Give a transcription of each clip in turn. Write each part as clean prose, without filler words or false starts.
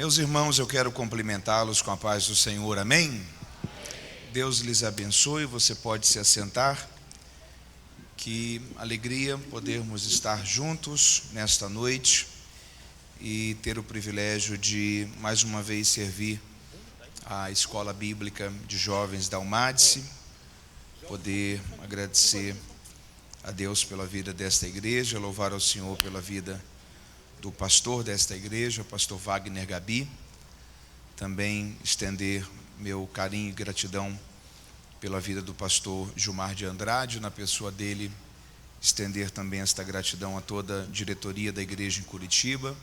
Meus irmãos, eu quero cumprimentá-los com a paz do Senhor, amém? Deus lhes abençoe, você pode se assentar. Que alegria podermos estar juntos nesta noite e ter o privilégio de mais uma vez servir a Escola Bíblica de Jovens da UMADSE, poder agradecer a Deus pela vida desta igreja, louvar ao Senhor pela vida do pastor desta igreja, o pastor Wagner Gabi, também estender meu carinho e gratidão pela vida do pastor Gilmar de Andrade, na pessoa dele, estender também esta gratidão a toda a diretoria da igreja em Curitiba.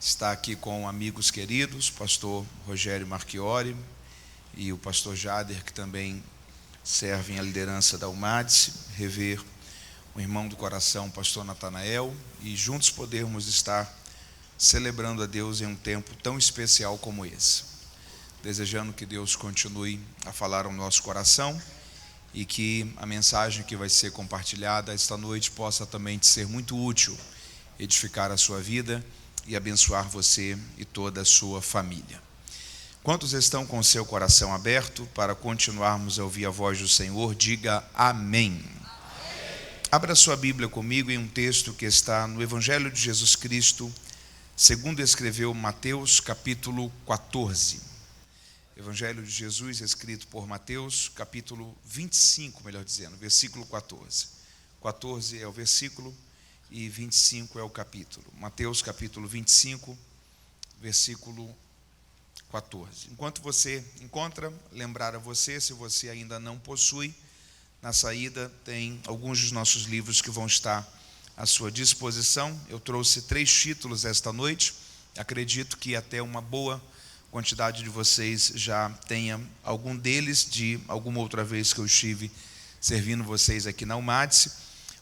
Está aqui com amigos queridos, pastor Rogério Marchiori e o pastor Jader, que também servem a liderança da UMADSE, rever o irmão do coração, pastor Natanael, e juntos podermos estar celebrando a Deus em um tempo tão especial como esse. Desejando que Deus continue a falar ao nosso coração e que a mensagem que vai ser compartilhada esta noite possa também te ser muito útil, edificar a sua vida e abençoar você e toda a sua família. Quantos estão com o seu coração aberto para continuarmos a ouvir a voz do Senhor? Diga amém. Abra sua Bíblia comigo em um texto que está no Evangelho de Jesus Cristo, segundo escreveu Mateus, capítulo 14. Evangelho de Jesus, escrito por Mateus, capítulo 25, melhor dizendo, versículo 14. 14 é o versículo e 25 é o capítulo. Mateus, capítulo 25, versículo 14. Enquanto você encontra, lembrar a você, se você ainda não possui, na saída tem alguns dos nossos livros que vão estar à sua disposição. Eu trouxe 3 títulos esta noite. Acredito que até uma boa quantidade de vocês já tenha algum deles de alguma outra vez que eu estive servindo vocês aqui na UMADSE.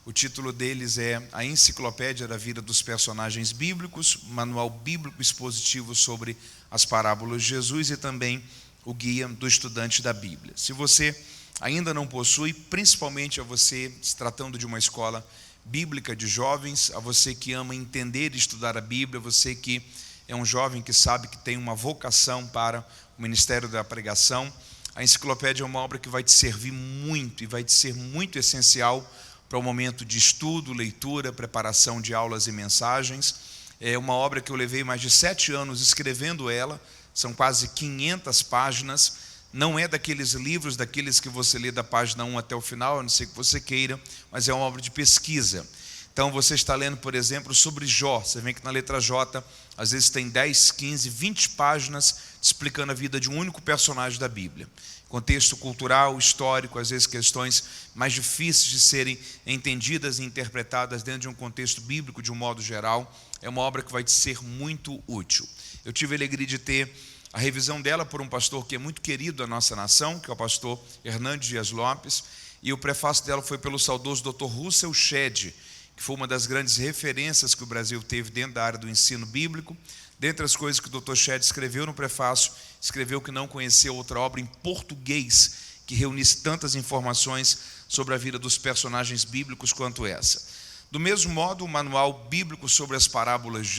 O título deles é A Enciclopédia da Vida dos Personagens Bíblicos, Manual Bíblico Expositivo sobre as Parábolas de Jesus e também o Guia do Estudante da Bíblia. Se você ainda não possui, principalmente a você, se tratando de uma escola bíblica de jovens, a você que ama entender e estudar a Bíblia, você que é um jovem que sabe que tem uma vocação para o ministério da pregação, a enciclopédia é uma obra que vai te servir muito e vai te ser muito essencial para o momento de estudo, leitura, preparação de aulas e mensagens. É uma obra que eu levei mais de 7 anos escrevendo ela, são quase 500 páginas. Não é daqueles livros, daqueles que você lê da página 1 até o final, a não ser que você queira, mas é uma obra de pesquisa. Então você está lendo, por exemplo, sobre Jó. Você vê que na letra J, às vezes tem 10, 15, 20 páginas explicando a vida de um único personagem da Bíblia. Contexto cultural, histórico, às vezes questões mais difíceis de serem entendidas e interpretadas dentro de um contexto bíblico de um modo geral. É uma obra que vai te ser muito útil. Eu tive a alegria de ter a revisão dela por um pastor que é muito querido da nossa nação, que é o pastor Hernandes Dias Lopes, e o prefácio dela foi pelo saudoso Dr. Russell Shedd, que foi uma das grandes referências que o Brasil teve dentro da área do ensino bíblico. Dentre as coisas que o Dr. Shedd escreveu no prefácio, escreveu que não conheceu outra obra em português que reunisse tantas informações sobre a vida dos personagens bíblicos quanto essa. Do mesmo modo, o Manual Bíblico sobre as Parábolas de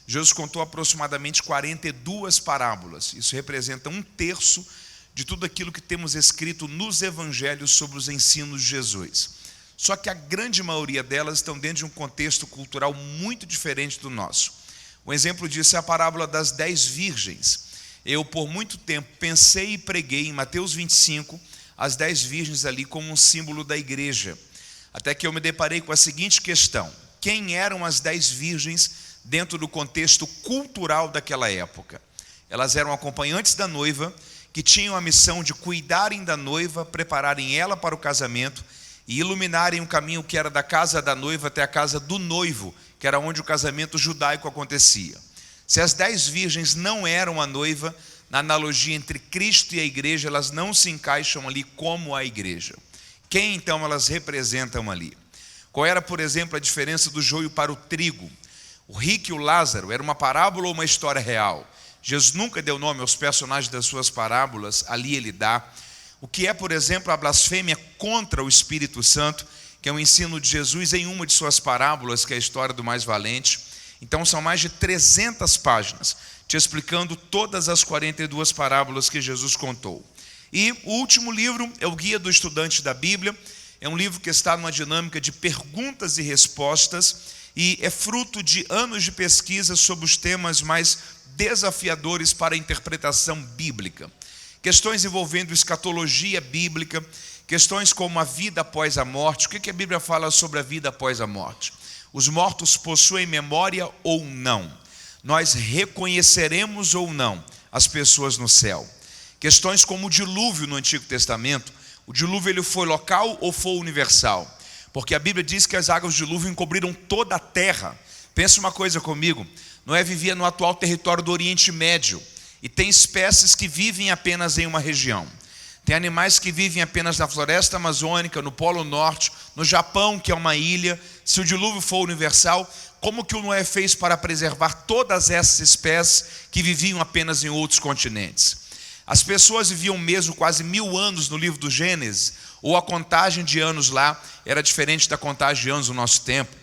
Jesus contou aproximadamente 42 parábolas. Isso representa 1/3 de tudo aquilo que temos escrito nos evangelhos sobre os ensinos de Jesus. Só que a grande maioria delas estão dentro de um contexto cultural muito diferente do nosso. Um exemplo disso é a parábola das 10 virgens. Eu, por muito tempo, pensei e preguei em Mateus 25, as 10 virgens ali como um símbolo da igreja. Até que eu me deparei com a seguinte questão: quem eram as 10 virgens dentro do contexto cultural daquela época? Elas eram acompanhantes da noiva, que tinham a missão de cuidarem da noiva, prepararem ela para o casamento e iluminarem o caminho que era da casa da noiva até a casa do noivo, que era onde o casamento judaico acontecia. Se as 10 virgens não eram a noiva, na analogia entre Cristo e a igreja, elas não se encaixam ali como a igreja. Quem então elas representam ali? Qual era, por exemplo, a diferença do joio para o trigo? O rico e o Lázaro, era uma parábola ou uma história real? Jesus nunca deu nome aos personagens das suas parábolas, ali ele dá. O que é, por exemplo, a blasfêmia contra o Espírito Santo, que é um ensino de Jesus em uma de suas parábolas, que é a história do mais valente. Então são mais de 300 páginas te explicando todas as 42 parábolas que Jesus contou. E o último livro é o Guia do Estudante da Bíblia. É um livro que está numa dinâmica de perguntas e respostas e é fruto de anos de pesquisa sobre os temas mais desafiadores para a interpretação bíblica. Questões envolvendo escatologia bíblica, questões como a vida após a morte. O que a Bíblia fala sobre a vida após a morte? Os mortos possuem memória ou não? Nós reconheceremos ou não as pessoas no céu? Questões como o dilúvio no Antigo Testamento. O dilúvio ele foi local ou foi universal? Porque a Bíblia diz que as águas do dilúvio encobriram toda a terra. Pensa uma coisa comigo. Noé vivia no atual território do Oriente Médio. E tem espécies que vivem apenas em uma região. Tem animais que vivem apenas na floresta amazônica, no Polo Norte, no Japão, que é uma ilha. Se o dilúvio for universal, como que o Noé fez para preservar todas essas espécies que viviam apenas em outros continentes? As pessoas viviam mesmo quase 1000 anos no livro do Gênesis, ou a contagem de anos lá era diferente da contagem de anos no nosso tempo.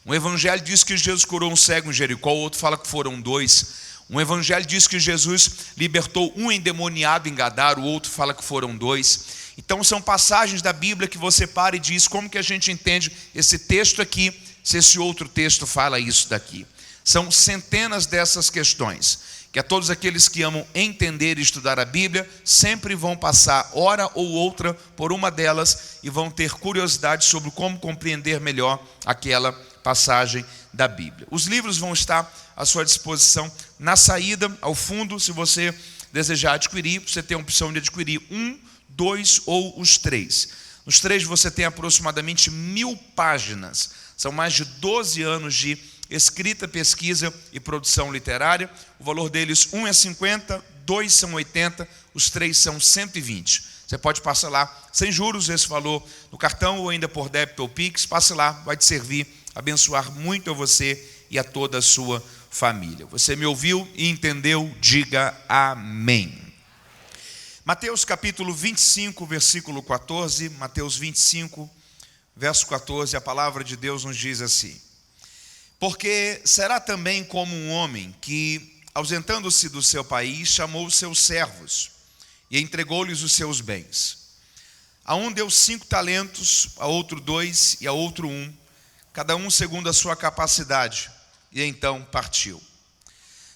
Um evangelho diz que Jesus curou um cego em Jericó, o outro fala que foram 2. Um evangelho diz que Jesus libertou um endemoniado em Gadara, o outro fala que foram 2. Então são passagens da Bíblia que você para e diz, como que a gente entende esse texto aqui, se esse outro texto fala isso daqui? São centenas dessas questões, que a todos aqueles que amam entender e estudar a Bíblia, sempre vão passar hora ou outra por uma delas e vão ter curiosidade sobre como compreender melhor aquela passagem da Bíblia. Os livros vão estar à sua disposição na saída, ao fundo. Se você desejar adquirir, você tem a opção de adquirir 1, 2 ou os 3. Nos 3 você tem aproximadamente 1000 páginas. São mais de 12 anos de escrita, pesquisa e produção literária. O valor deles, 1 é 50, 2 são 80, os 3 são 120. Você pode passar lá, sem juros, esse valor no cartão ou ainda por débito ou Pix. Passe lá, vai te servir, abençoar muito a você e a toda a sua família. Você me ouviu e entendeu? Diga amém. Mateus capítulo 25, versículo 14. Mateus 25, verso 14, a palavra de Deus nos diz assim: porque será também como um homem que, ausentando-se do seu país, chamou os seus servos e entregou-lhes os seus bens. A um deu 5 talentos, a outro 2 e a outro 1, cada um segundo a sua capacidade, e então partiu.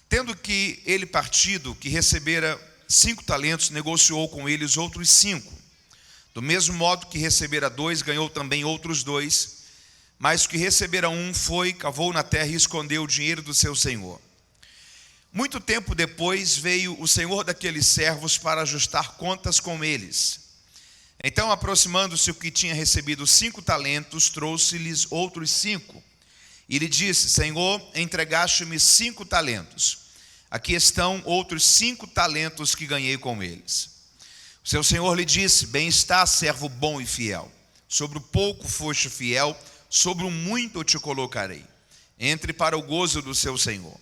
Tendo que ele partido, que recebera 5 talentos, negociou com eles outros 5. Do mesmo modo que recebera 2, ganhou também outros 2. Mas o que recebera 1 foi, cavou na terra e escondeu o dinheiro do seu senhor. Muito tempo depois veio o senhor daqueles servos para ajustar contas com eles. Então, aproximando-se o que tinha recebido 5 talentos, trouxe-lhes outros 5. E lhe disse: Senhor, entregaste-me 5 talentos. Aqui estão outros 5 talentos que ganhei com eles. O seu senhor lhe disse: Bem está, servo bom e fiel. Sobre o pouco foste fiel, sobre o muito eu te colocarei. Entre para o gozo do seu senhor.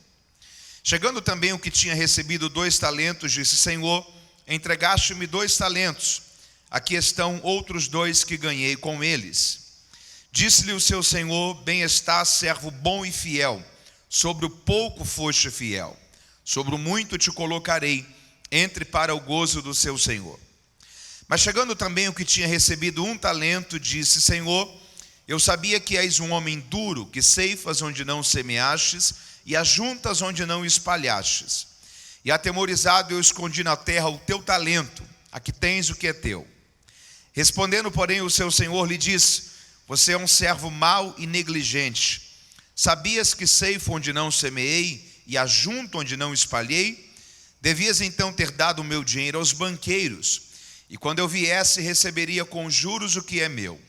Chegando também o que tinha recebido 2 talentos, disse: Senhor, entregaste-me 2 talentos. Aqui estão outros 2 que ganhei com eles. Disse-lhe o seu senhor: Bem está, servo bom e fiel. Sobre o pouco foste fiel, sobre o muito te colocarei. Entre para o gozo do seu senhor. Mas chegando também o que tinha recebido 1 talento, disse: Senhor, eu sabia que és um homem duro, que ceifas onde não semeastes e ajuntas onde não espalhastes. E atemorizado eu escondi na terra o teu talento, aqui tens o que é teu. Respondendo, porém, o seu senhor lhe disse: Você é um servo mau e negligente. Sabias que ceifo onde não semeei e ajunto onde não espalhei? Devias então ter dado o meu dinheiro aos banqueiros, e quando eu viesse receberia com juros o que é meu.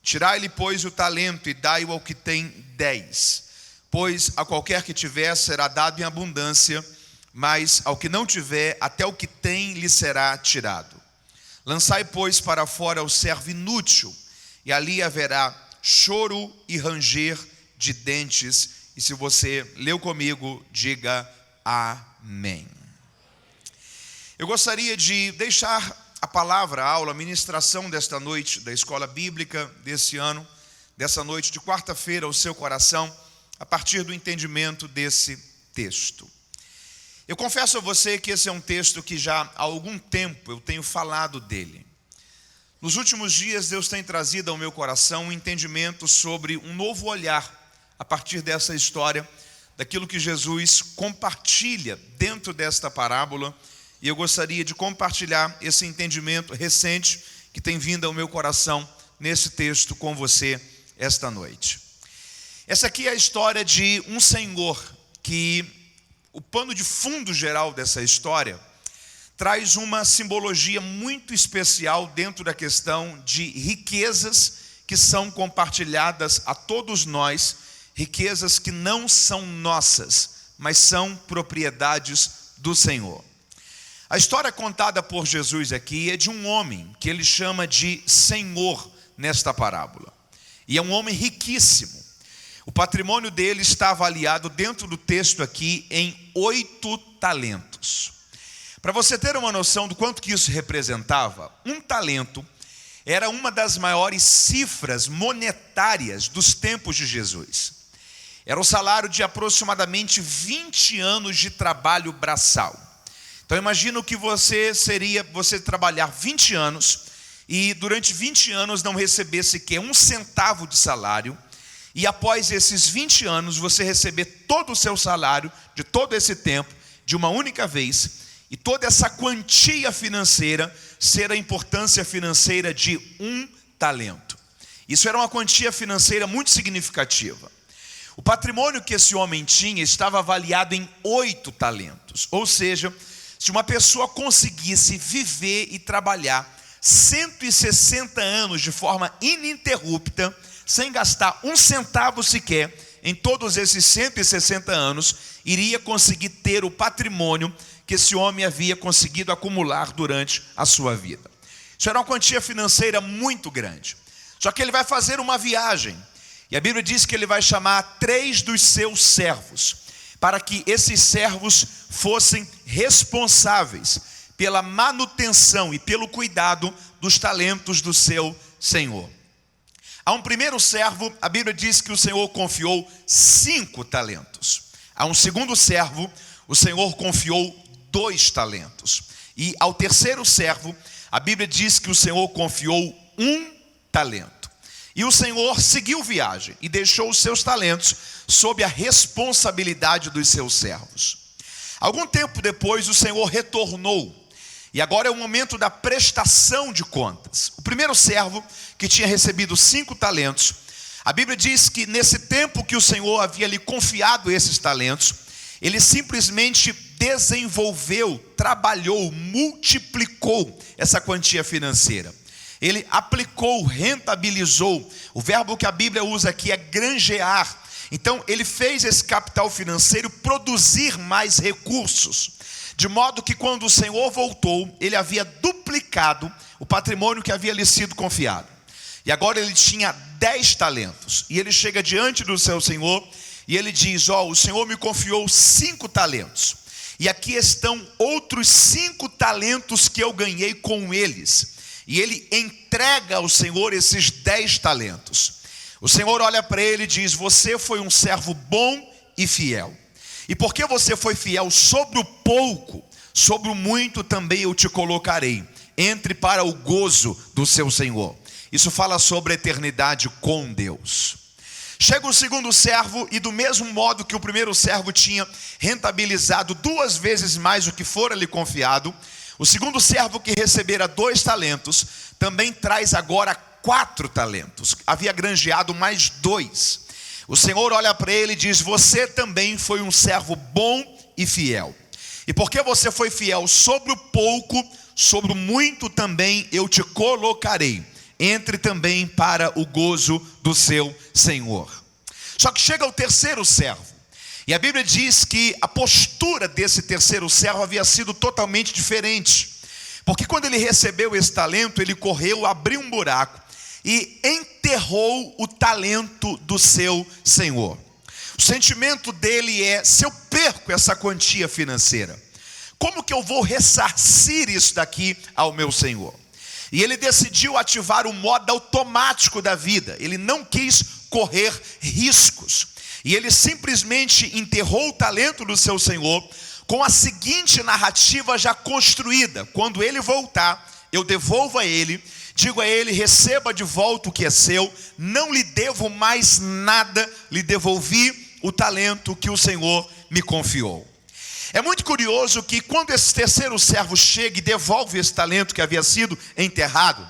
Tirai-lhe, pois, o talento e dai-o ao que tem 10. Pois a qualquer que tiver será dado em abundância, mas ao que não tiver, até o que tem lhe será tirado. Lançai, pois, para fora o servo inútil, e ali haverá choro e ranger de dentes. E se você leu comigo, diga amém. Eu gostaria de deixar a palavra, a aula, a ministração desta noite da escola bíblica desse ano, dessa noite de quarta-feira, ao seu coração, a partir do entendimento desse texto. Eu confesso a você que esse é um texto que já há algum tempo eu tenho falado dele. Nos últimos dias Deus tem trazido ao meu coração um entendimento sobre um novo olhar a partir dessa história, daquilo que Jesus compartilha dentro desta parábola, e eu gostaria de compartilhar esse entendimento recente que tem vindo ao meu coração nesse texto com você esta noite. Essa aqui é a história de um senhor que o pano de fundo geral dessa história traz uma simbologia muito especial dentro da questão de riquezas que são compartilhadas a todos nós, riquezas que não são nossas, mas são propriedades do Senhor. A história contada por Jesus aqui é de um homem que ele chama de Senhor nesta parábola. E é um homem riquíssimo. O patrimônio dele está avaliado dentro do texto aqui em 8 talentos. Para você ter uma noção do quanto que isso representava, um talento era uma das maiores cifras monetárias dos tempos de Jesus. Era o salário de aproximadamente 20 anos de trabalho braçal. Então imagina que você trabalhar 20 anos e durante 20 anos não receber sequer um centavo de salário, e após esses 20 anos você receber todo o seu salário de todo esse tempo de uma única vez, e toda essa quantia financeira ser a importância financeira de um talento. Isso era uma quantia financeira muito significativa. O patrimônio que esse homem tinha estava avaliado em 8 talentos. Ou seja, se uma pessoa conseguisse viver e trabalhar 160 anos de forma ininterrupta, sem gastar um centavo sequer, em todos esses 160 anos, iria conseguir ter o patrimônio que esse homem havia conseguido acumular durante a sua vida. Isso era uma quantia financeira muito grande. Só que ele vai fazer uma viagem, e a Bíblia diz que ele vai chamar 3 dos seus servos, para que esses servos fossem responsáveis pela manutenção e pelo cuidado dos talentos do seu senhor. A um primeiro servo, a Bíblia diz que o Senhor confiou 5 talentos. A um segundo servo, o Senhor confiou 2 talentos. E ao terceiro servo, a Bíblia diz que o Senhor confiou 1 talento. E o Senhor seguiu viagem e deixou os seus talentos sob a responsabilidade dos seus servos. Algum tempo depois, o Senhor retornou. E agora é o momento da prestação de contas. O primeiro servo, que tinha recebido 5 talentos, a Bíblia diz que nesse tempo que o Senhor havia lhe confiado esses talentos, ele simplesmente desenvolveu, trabalhou, multiplicou essa quantia financeira. Ele aplicou, rentabilizou. O verbo que a Bíblia usa aqui é granjear. Então ele fez esse capital financeiro produzir mais recursos. De modo que quando o Senhor voltou, ele havia duplicado o patrimônio que havia lhe sido confiado. E agora ele tinha 10 talentos. E ele chega diante do seu Senhor e ele diz: o Senhor me confiou 5 talentos. E aqui estão outros 5 talentos que eu ganhei com eles. E ele entrega ao Senhor esses 10 talentos. O Senhor olha para ele e diz: você foi um servo bom e fiel. E porque você foi fiel sobre o pouco, sobre o muito também eu te colocarei. Entre para o gozo do seu Senhor. Isso fala sobre a eternidade com Deus. Chega o segundo servo e do mesmo modo que o primeiro servo tinha rentabilizado 2 vezes mais o que fora lhe confiado, o segundo servo, que recebera 2 talentos, também traz agora 4 talentos. Havia granjeado mais 2. O Senhor olha para ele e diz: você também foi um servo bom e fiel. E porque você foi fiel sobre o pouco, sobre o muito também eu te colocarei. Entre também para o gozo do seu Senhor. Só que chega o terceiro servo. E a Bíblia diz que a postura desse terceiro servo havia sido totalmente diferente. Porque quando ele recebeu esse talento, ele correu, abriu um buraco e enterrou o talento do seu senhor. O sentimento dele é: se eu perco essa quantia financeira, como que eu vou ressarcir isso daqui ao meu senhor? E ele decidiu ativar o modo automático da vida. Ele não quis correr riscos. E ele simplesmente enterrou o talento do seu senhor, com a seguinte narrativa já construída: quando ele voltar, eu devolvo a ele, digo a ele: receba de volta o que é seu, não lhe devo mais nada, lhe devolvi o talento que o Senhor me confiou. É muito curioso que quando esse terceiro servo chega e devolve esse talento que havia sido enterrado,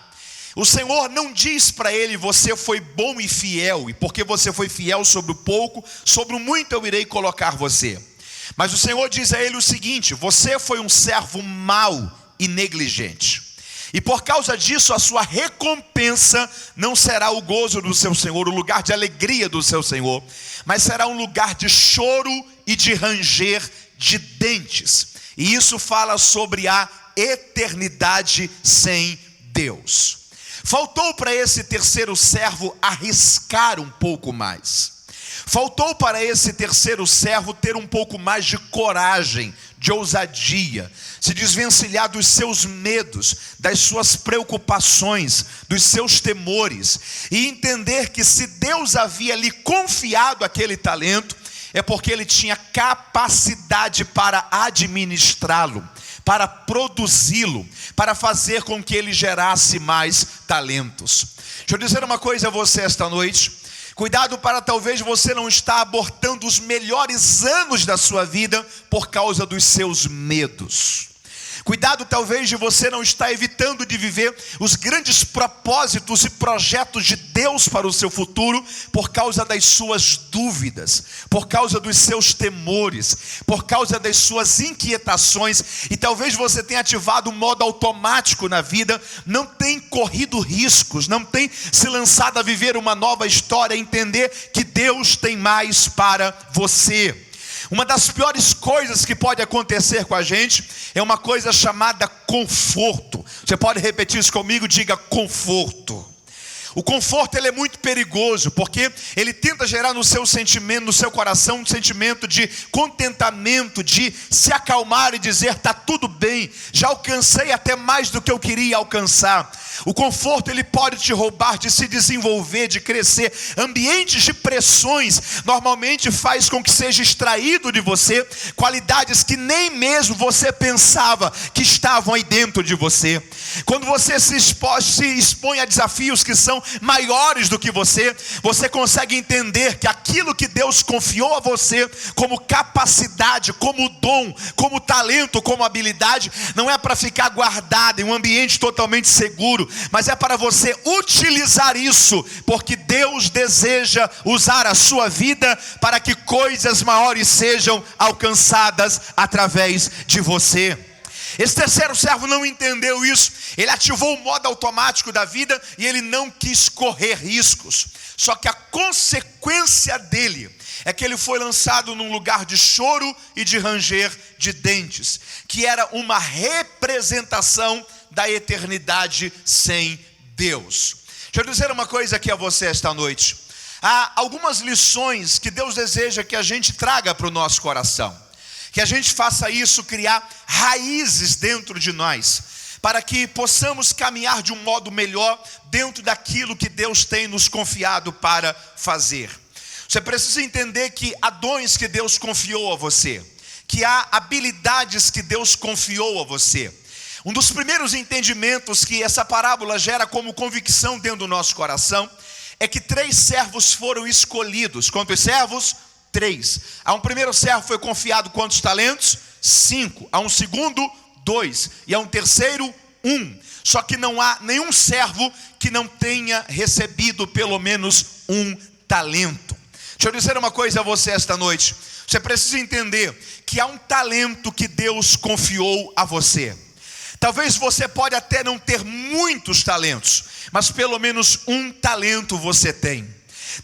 o Senhor não diz para ele: você foi bom e fiel, e porque você foi fiel sobre o pouco, sobre o muito eu irei colocar você. Mas o Senhor diz a ele o seguinte: você foi um servo mau e negligente, e por causa disso a sua recompensa não será o gozo do seu Senhor, o lugar de alegria do seu Senhor, mas será um lugar de choro e de ranger de dentes. E isso fala sobre a eternidade sem Deus. Faltou para esse terceiro servo arriscar um pouco mais. Faltou para esse terceiro servo ter um pouco mais de coragem, de ousadia, se desvencilhar dos seus medos, das suas preocupações, dos seus temores, e entender que se Deus havia lhe confiado aquele talento, é porque ele tinha capacidade para administrá-lo, para produzi-lo, para fazer com que ele gerasse mais talentos. Deixa eu dizer uma coisa a você esta noite: cuidado para talvez você não estar abortando os melhores anos da sua vida por causa dos seus medos. Cuidado talvez de você não estar evitando de viver os grandes propósitos e projetos de Deus para o seu futuro por causa das suas dúvidas, por causa dos seus temores, por causa das suas inquietações. E talvez você tenha ativado um modo automático na vida, não tem corrido riscos, não tem se lançado a viver uma nova história, entender que Deus tem mais para você. Uma das piores coisas que pode acontecer com a gente é uma coisa chamada conforto. Você pode repetir isso comigo? Diga: conforto. O conforto ele é muito perigoso, porque ele tenta gerar no seu sentimento, no seu coração, um sentimento de contentamento, de se acalmar e dizer: está tudo bem, já alcancei até mais do que eu queria alcançar. O conforto ele pode te roubar de se desenvolver, de crescer. Ambientes de pressões normalmente faz com que seja extraído de você qualidades que nem mesmo você pensava que estavam aí dentro de você. Quando você se expõe a desafios que são maiores do que você consegue entender que aquilo que Deus confiou a você como capacidade, como dom, como talento, como habilidade, não é para ficar guardado em um ambiente totalmente seguro, mas é para você utilizar isso, porque Deus deseja usar a sua vida para que coisas maiores sejam alcançadas através de você. Esse terceiro servo não entendeu isso. Ele ativou o modo automático da vida e ele não quis correr riscos. Só que a consequência dele é que ele foi lançado num lugar de choro e de ranger de dentes, que era uma representação da eternidade sem Deus. Deixa eu dizer uma coisa aqui a você esta noite. Há algumas lições que Deus deseja que a gente traga para o nosso coração, que a gente faça isso, criar raízes dentro de nós, para que possamos caminhar de um modo melhor dentro daquilo que Deus tem nos confiado para fazer. Você precisa entender que há dons que Deus confiou a você, que há habilidades que Deus confiou a você. Um dos primeiros entendimentos que essa parábola gera como convicção dentro do nosso coração é que 3 servos foram escolhidos. Quantos servos? 3. A um primeiro servo foi confiado quantos talentos? 5. A um segundo, 2. E a um terceiro, 1. Só que não há nenhum servo que não tenha recebido pelo menos um talento. Deixa eu dizer uma coisa a você esta noite. Você precisa entender que há um talento que Deus confiou a você. Talvez você pode até não ter muitos talentos, mas pelo menos um talento você tem.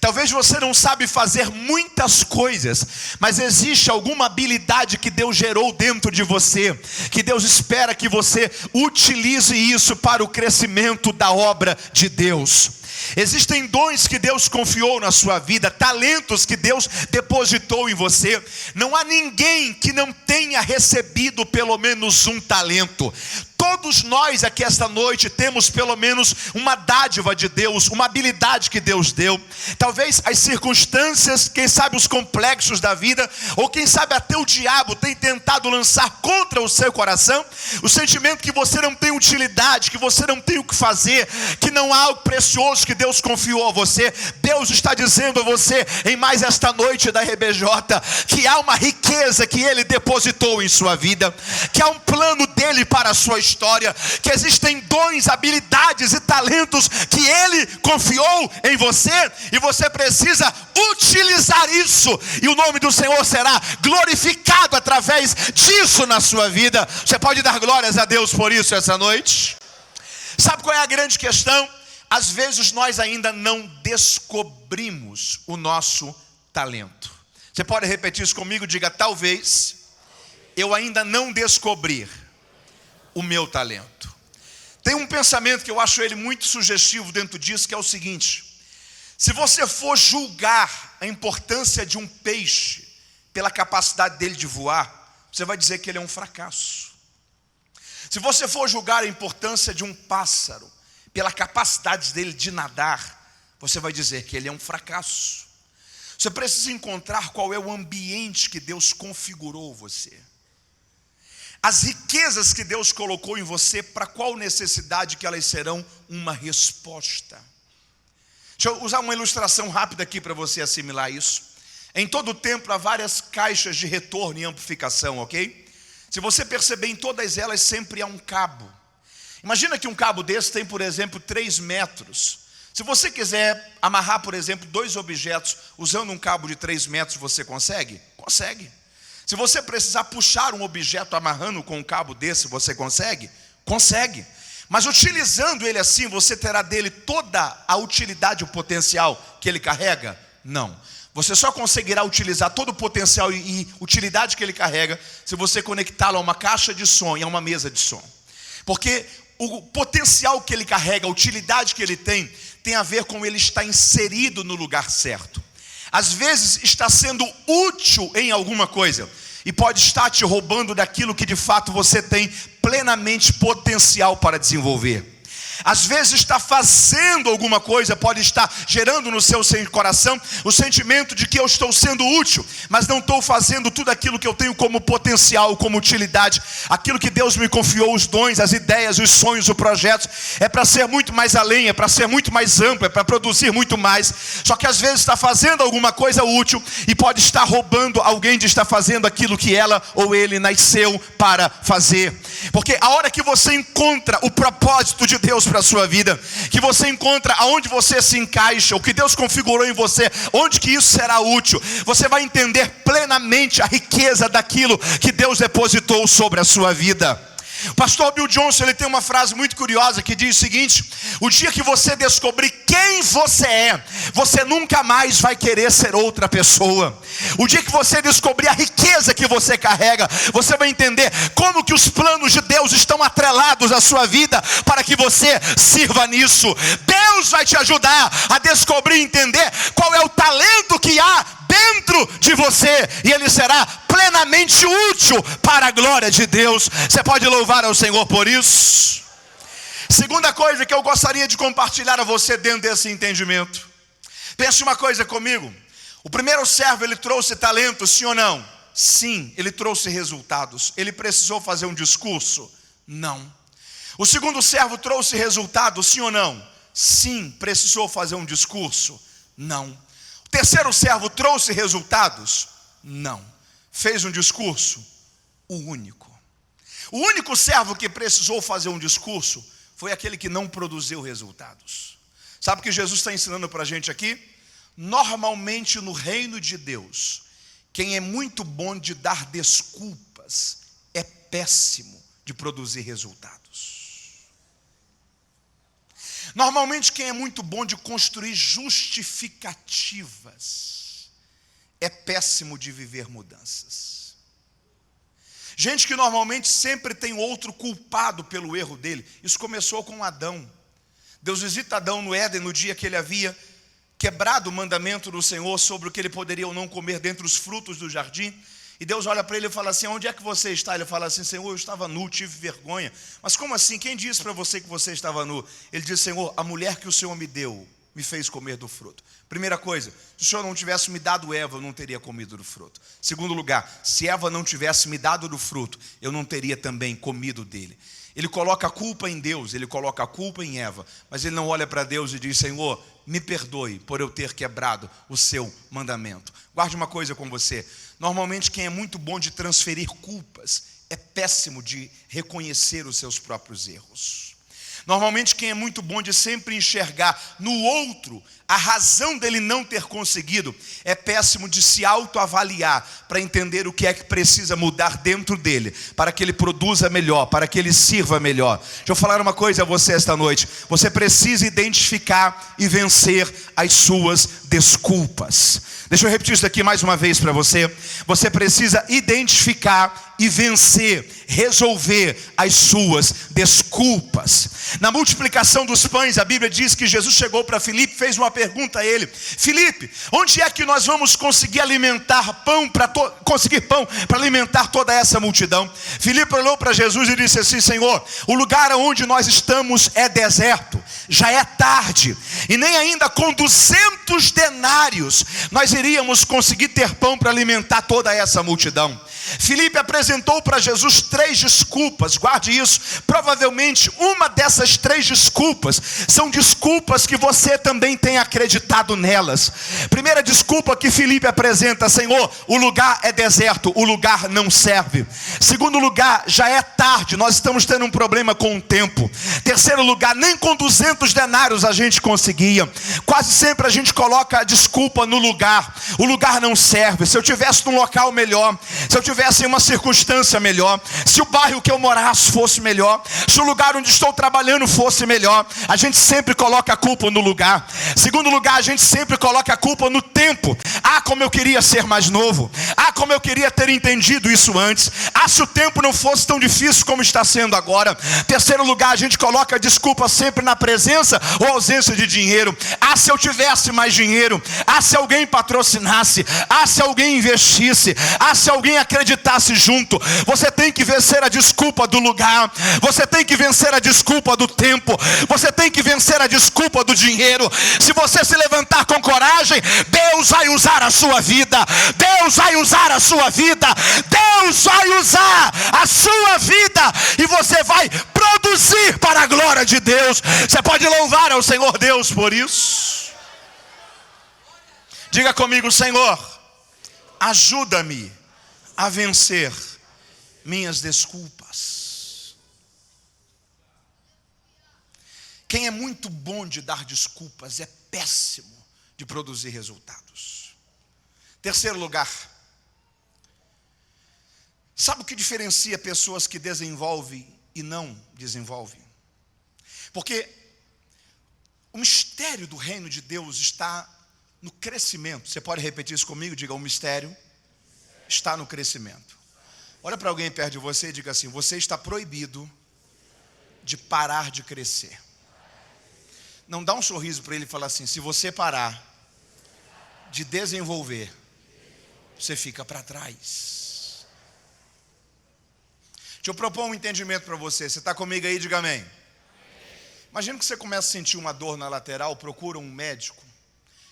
Talvez você não sabe fazer muitas coisas, mas existe alguma habilidade que Deus gerou dentro de você, que Deus espera que você utilize isso para o crescimento da obra de Deus. Existem dons que Deus confiou na sua vida, talentos que Deus depositou em você. Não há ninguém que não tenha recebido pelo menos um talento. Todos nós aqui esta noite temos pelo menos uma dádiva de Deus, uma habilidade que Deus deu. Talvez as circunstâncias, quem sabe os complexos da vida, ou quem sabe até o diabo tem tentado lançar contra o seu coração, o sentimento que você não tem utilidade, que você não tem o que fazer, que não há algo precioso que Deus confiou a você. Deus está dizendo a você em mais esta noite da RBJ, que há uma riqueza que Ele depositou em sua vida, que há um plano dEle para a sua história, que existem dons, habilidades e talentos que Ele confiou em você, e você precisa utilizar isso, e o nome do Senhor será glorificado através disso na sua vida. Você pode dar glórias a Deus por isso essa noite? Sabe qual é a grande questão? Às vezes nós ainda não descobrimos o nosso talento. Você pode repetir isso comigo? Diga: talvez eu ainda não descobri o meu talento. Tem um pensamento que eu acho ele muito sugestivo dentro disso, que é o seguinte: se você for julgar a importância de um peixe pela capacidade dele de voar, você vai dizer que ele é um fracasso. Se você for julgar a importância de um pássaro pela capacidade dele de nadar, você vai dizer que ele é um fracasso. Você precisa encontrar qual é o ambiente que Deus configurou você. As riquezas que Deus colocou em você, para qual necessidade que elas serão uma resposta. Deixa eu usar uma ilustração rápida aqui para você assimilar isso. Em todo o templo há várias caixas de retorno e amplificação, ok? Se você perceber, em todas elas sempre há um cabo. Imagina que um cabo desse tem, por exemplo, 3 metros. Se você quiser amarrar, por exemplo, 2 objetos usando um cabo de 3 metros, você consegue? Consegue. Se você precisar puxar um objeto amarrando com um cabo desse, você consegue? Consegue. Mas utilizando ele assim, você terá dele toda a utilidade e o potencial que ele carrega? Não. Você só conseguirá utilizar todo o potencial e utilidade que ele carrega se você conectá-lo a uma caixa de som e a uma mesa de som. Porque o potencial que ele carrega, a utilidade que ele tem a ver com ele estar inserido no lugar certo. Às vezes está sendo útil em alguma coisa e pode estar te roubando daquilo que de fato você tem plenamente potencial para desenvolver. Às vezes está fazendo alguma coisa, pode estar gerando no seu coração o sentimento de que eu estou sendo útil, mas não estou fazendo tudo aquilo que eu tenho como potencial, como utilidade. Aquilo que Deus me confiou, os dons, as ideias, os sonhos, os projetos, é para ser muito mais além, é para ser muito mais amplo, é para produzir muito mais. Só que às vezes está fazendo alguma coisa útil e pode estar roubando alguém de estar fazendo aquilo que ela ou ele nasceu para fazer. Porque a hora que você encontra o propósito de Deus para a sua vida, que você encontra aonde você se encaixa, o que Deus configurou em você, onde que isso será útil, você vai entender plenamente a riqueza daquilo que Deus depositou sobre a sua vida. O pastor Bill Johnson, ele tem uma frase muito curiosa que diz o seguinte: o dia que você descobrir quem você é, você nunca mais vai querer ser outra pessoa. O dia que você descobrir a riqueza que você carrega, você vai entender como que os planos de Deus estão atrelados à sua vida para que você sirva nisso. Deus vai te ajudar a descobrir e entender qual é o talento que há dentro de você, e ele será plenamente útil para a glória de Deus. Você pode louvar ao Senhor por isso? Segunda coisa que eu gostaria de compartilhar a você dentro desse entendimento. Pense uma coisa comigo. O primeiro servo, ele trouxe talento, sim ou não? Sim, ele trouxe resultados. Ele precisou fazer um discurso? Não. O segundo servo trouxe resultados, sim ou não? Sim, precisou fazer um discurso? Não. O terceiro servo trouxe resultados? Não. Fez um discurso? O único servo que precisou fazer um discurso foi aquele que não produziu resultados. Sabe o que Jesus está ensinando para a gente aqui? Normalmente no reino de Deus, quem é muito bom de dar desculpas é péssimo de produzir resultados. Normalmente quem é muito bom de construir justificativas é péssimo de viver mudanças. Gente que normalmente sempre tem outro culpado pelo erro dele. Isso começou com Adão. Deus visita Adão no Éden no dia que ele havia quebrado o mandamento do Senhor sobre o que ele poderia ou não comer dentre os frutos do jardim. E Deus olha para ele e fala assim: onde é que você está? Ele fala assim: Senhor, eu estava nu, tive vergonha. Mas como assim? Quem disse para você que você estava nu? Ele diz: Senhor, a mulher que o Senhor me deu me fez comer do fruto. Primeira coisa, se o Senhor não tivesse me dado Eva, eu não teria comido do fruto. Segundo lugar, se Eva não tivesse me dado do fruto, eu não teria também comido dele. Ele coloca a culpa em Deus, ele coloca a culpa em Eva, mas ele não olha para Deus e diz: Senhor, me perdoe por eu ter quebrado o seu mandamento. Guarde uma coisa com você: normalmente quem é muito bom de transferir culpas é péssimo de reconhecer os seus próprios erros. Normalmente quem é muito bom de sempre enxergar no outro a razão dele não ter conseguido é péssimo de se autoavaliar para entender o que é que precisa mudar dentro dele, para que ele produza melhor, para que ele sirva melhor. Deixa eu falar uma coisa a você esta noite: você precisa identificar e vencer as suas desculpas. Deixa eu repetir isso aqui mais uma vez para você. Você precisa identificar e vencer, resolver as suas desculpas. Na multiplicação dos pães, a Bíblia diz que Jesus chegou para Filipe, fez uma pergunta a ele: Filipe, onde é que nós vamos conseguir conseguir pão para alimentar toda essa multidão? Filipe olhou para Jesus e disse assim: Senhor, o lugar onde nós estamos é deserto, já é tarde, e nem ainda com 200 denários nós iríamos conseguir ter pão para alimentar toda essa multidão. Filipe apresentou para Jesus 3 desculpas, guarde isso. Provavelmente uma dessas 3 desculpas são desculpas que você também tem acreditado nelas. Primeira desculpa que Filipe apresenta: Senhor, o lugar é deserto, o lugar não serve. Segundo lugar, já é tarde, nós estamos tendo um problema com o tempo. Terceiro lugar, nem com 200 denários a gente conseguia. Quase sempre a gente coloca a desculpa no lugar: o lugar não serve. Se eu tivesse num local melhor, se eu tivesse em uma circunstância melhor, se o bairro que eu morasse fosse melhor, se o lugar onde estou trabalhando fosse melhor. A gente sempre coloca a culpa no lugar. Segundo lugar, a gente sempre coloca a culpa no tempo. Ah, como eu queria ser mais novo. Ah, como eu queria ter entendido isso antes. Ah, se o tempo não fosse tão difícil como está sendo agora. Terceiro lugar, a gente coloca a desculpa sempre na presença ou ausência de dinheiro. Ah, se eu tivesse mais dinheiro. Ah, se alguém patrocinasse. Ah, se alguém investisse. Ah, se alguém acreditasse junto. Você tem que vencer a desculpa do lugar. Você tem que vencer a desculpa do tempo. Você tem que vencer a desculpa do dinheiro. Se você se levantar com coragem, Deus vai usar a sua vida. Deus vai usar a sua vida. Deus vai usar a sua vida. E você vai produzir para a glória de Deus. Você pode louvar ao Senhor Deus por isso. Diga comigo: Senhor, ajuda-me a vencer minhas desculpas. Quem é muito bom de dar desculpas é péssimo de produzir resultados. Terceiro lugar, sabe o que diferencia pessoas que desenvolvem e não desenvolvem? Porque o mistério do reino de Deus está no crescimento. Você pode repetir isso comigo? Diga: o mistério está no crescimento. Olha para alguém perto de você e diga assim: você está proibido de parar de crescer. Não, dá um sorriso para ele e fala assim: se você parar de desenvolver, você fica para trás. Deixa eu propor um entendimento para você. Você está comigo aí? Diga amém. Imagina que você começa a sentir uma dor na lateral, procura um médico,